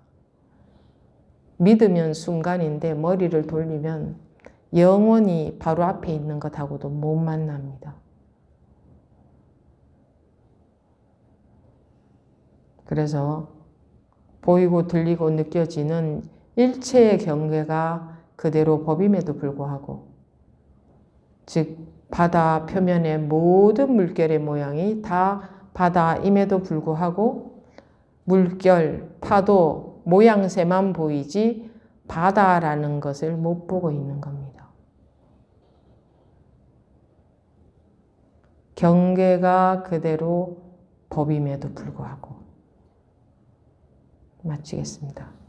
믿으면 순간인데 머리를 돌리면 영원히 바로 앞에 있는 것하고도 못 만납니다. 그래서 보이고 들리고 느껴지는 일체의 경계가 그대로 법임에도 불구하고, 즉 바다 표면의 모든 물결의 모양이 다 바다임에도 불구하고 물결, 파도, 모양새만 보이지 바다라는 것을 못 보고 있는 겁니다. 경계가 그대로 법임에도 불구하고. 마치겠습니다.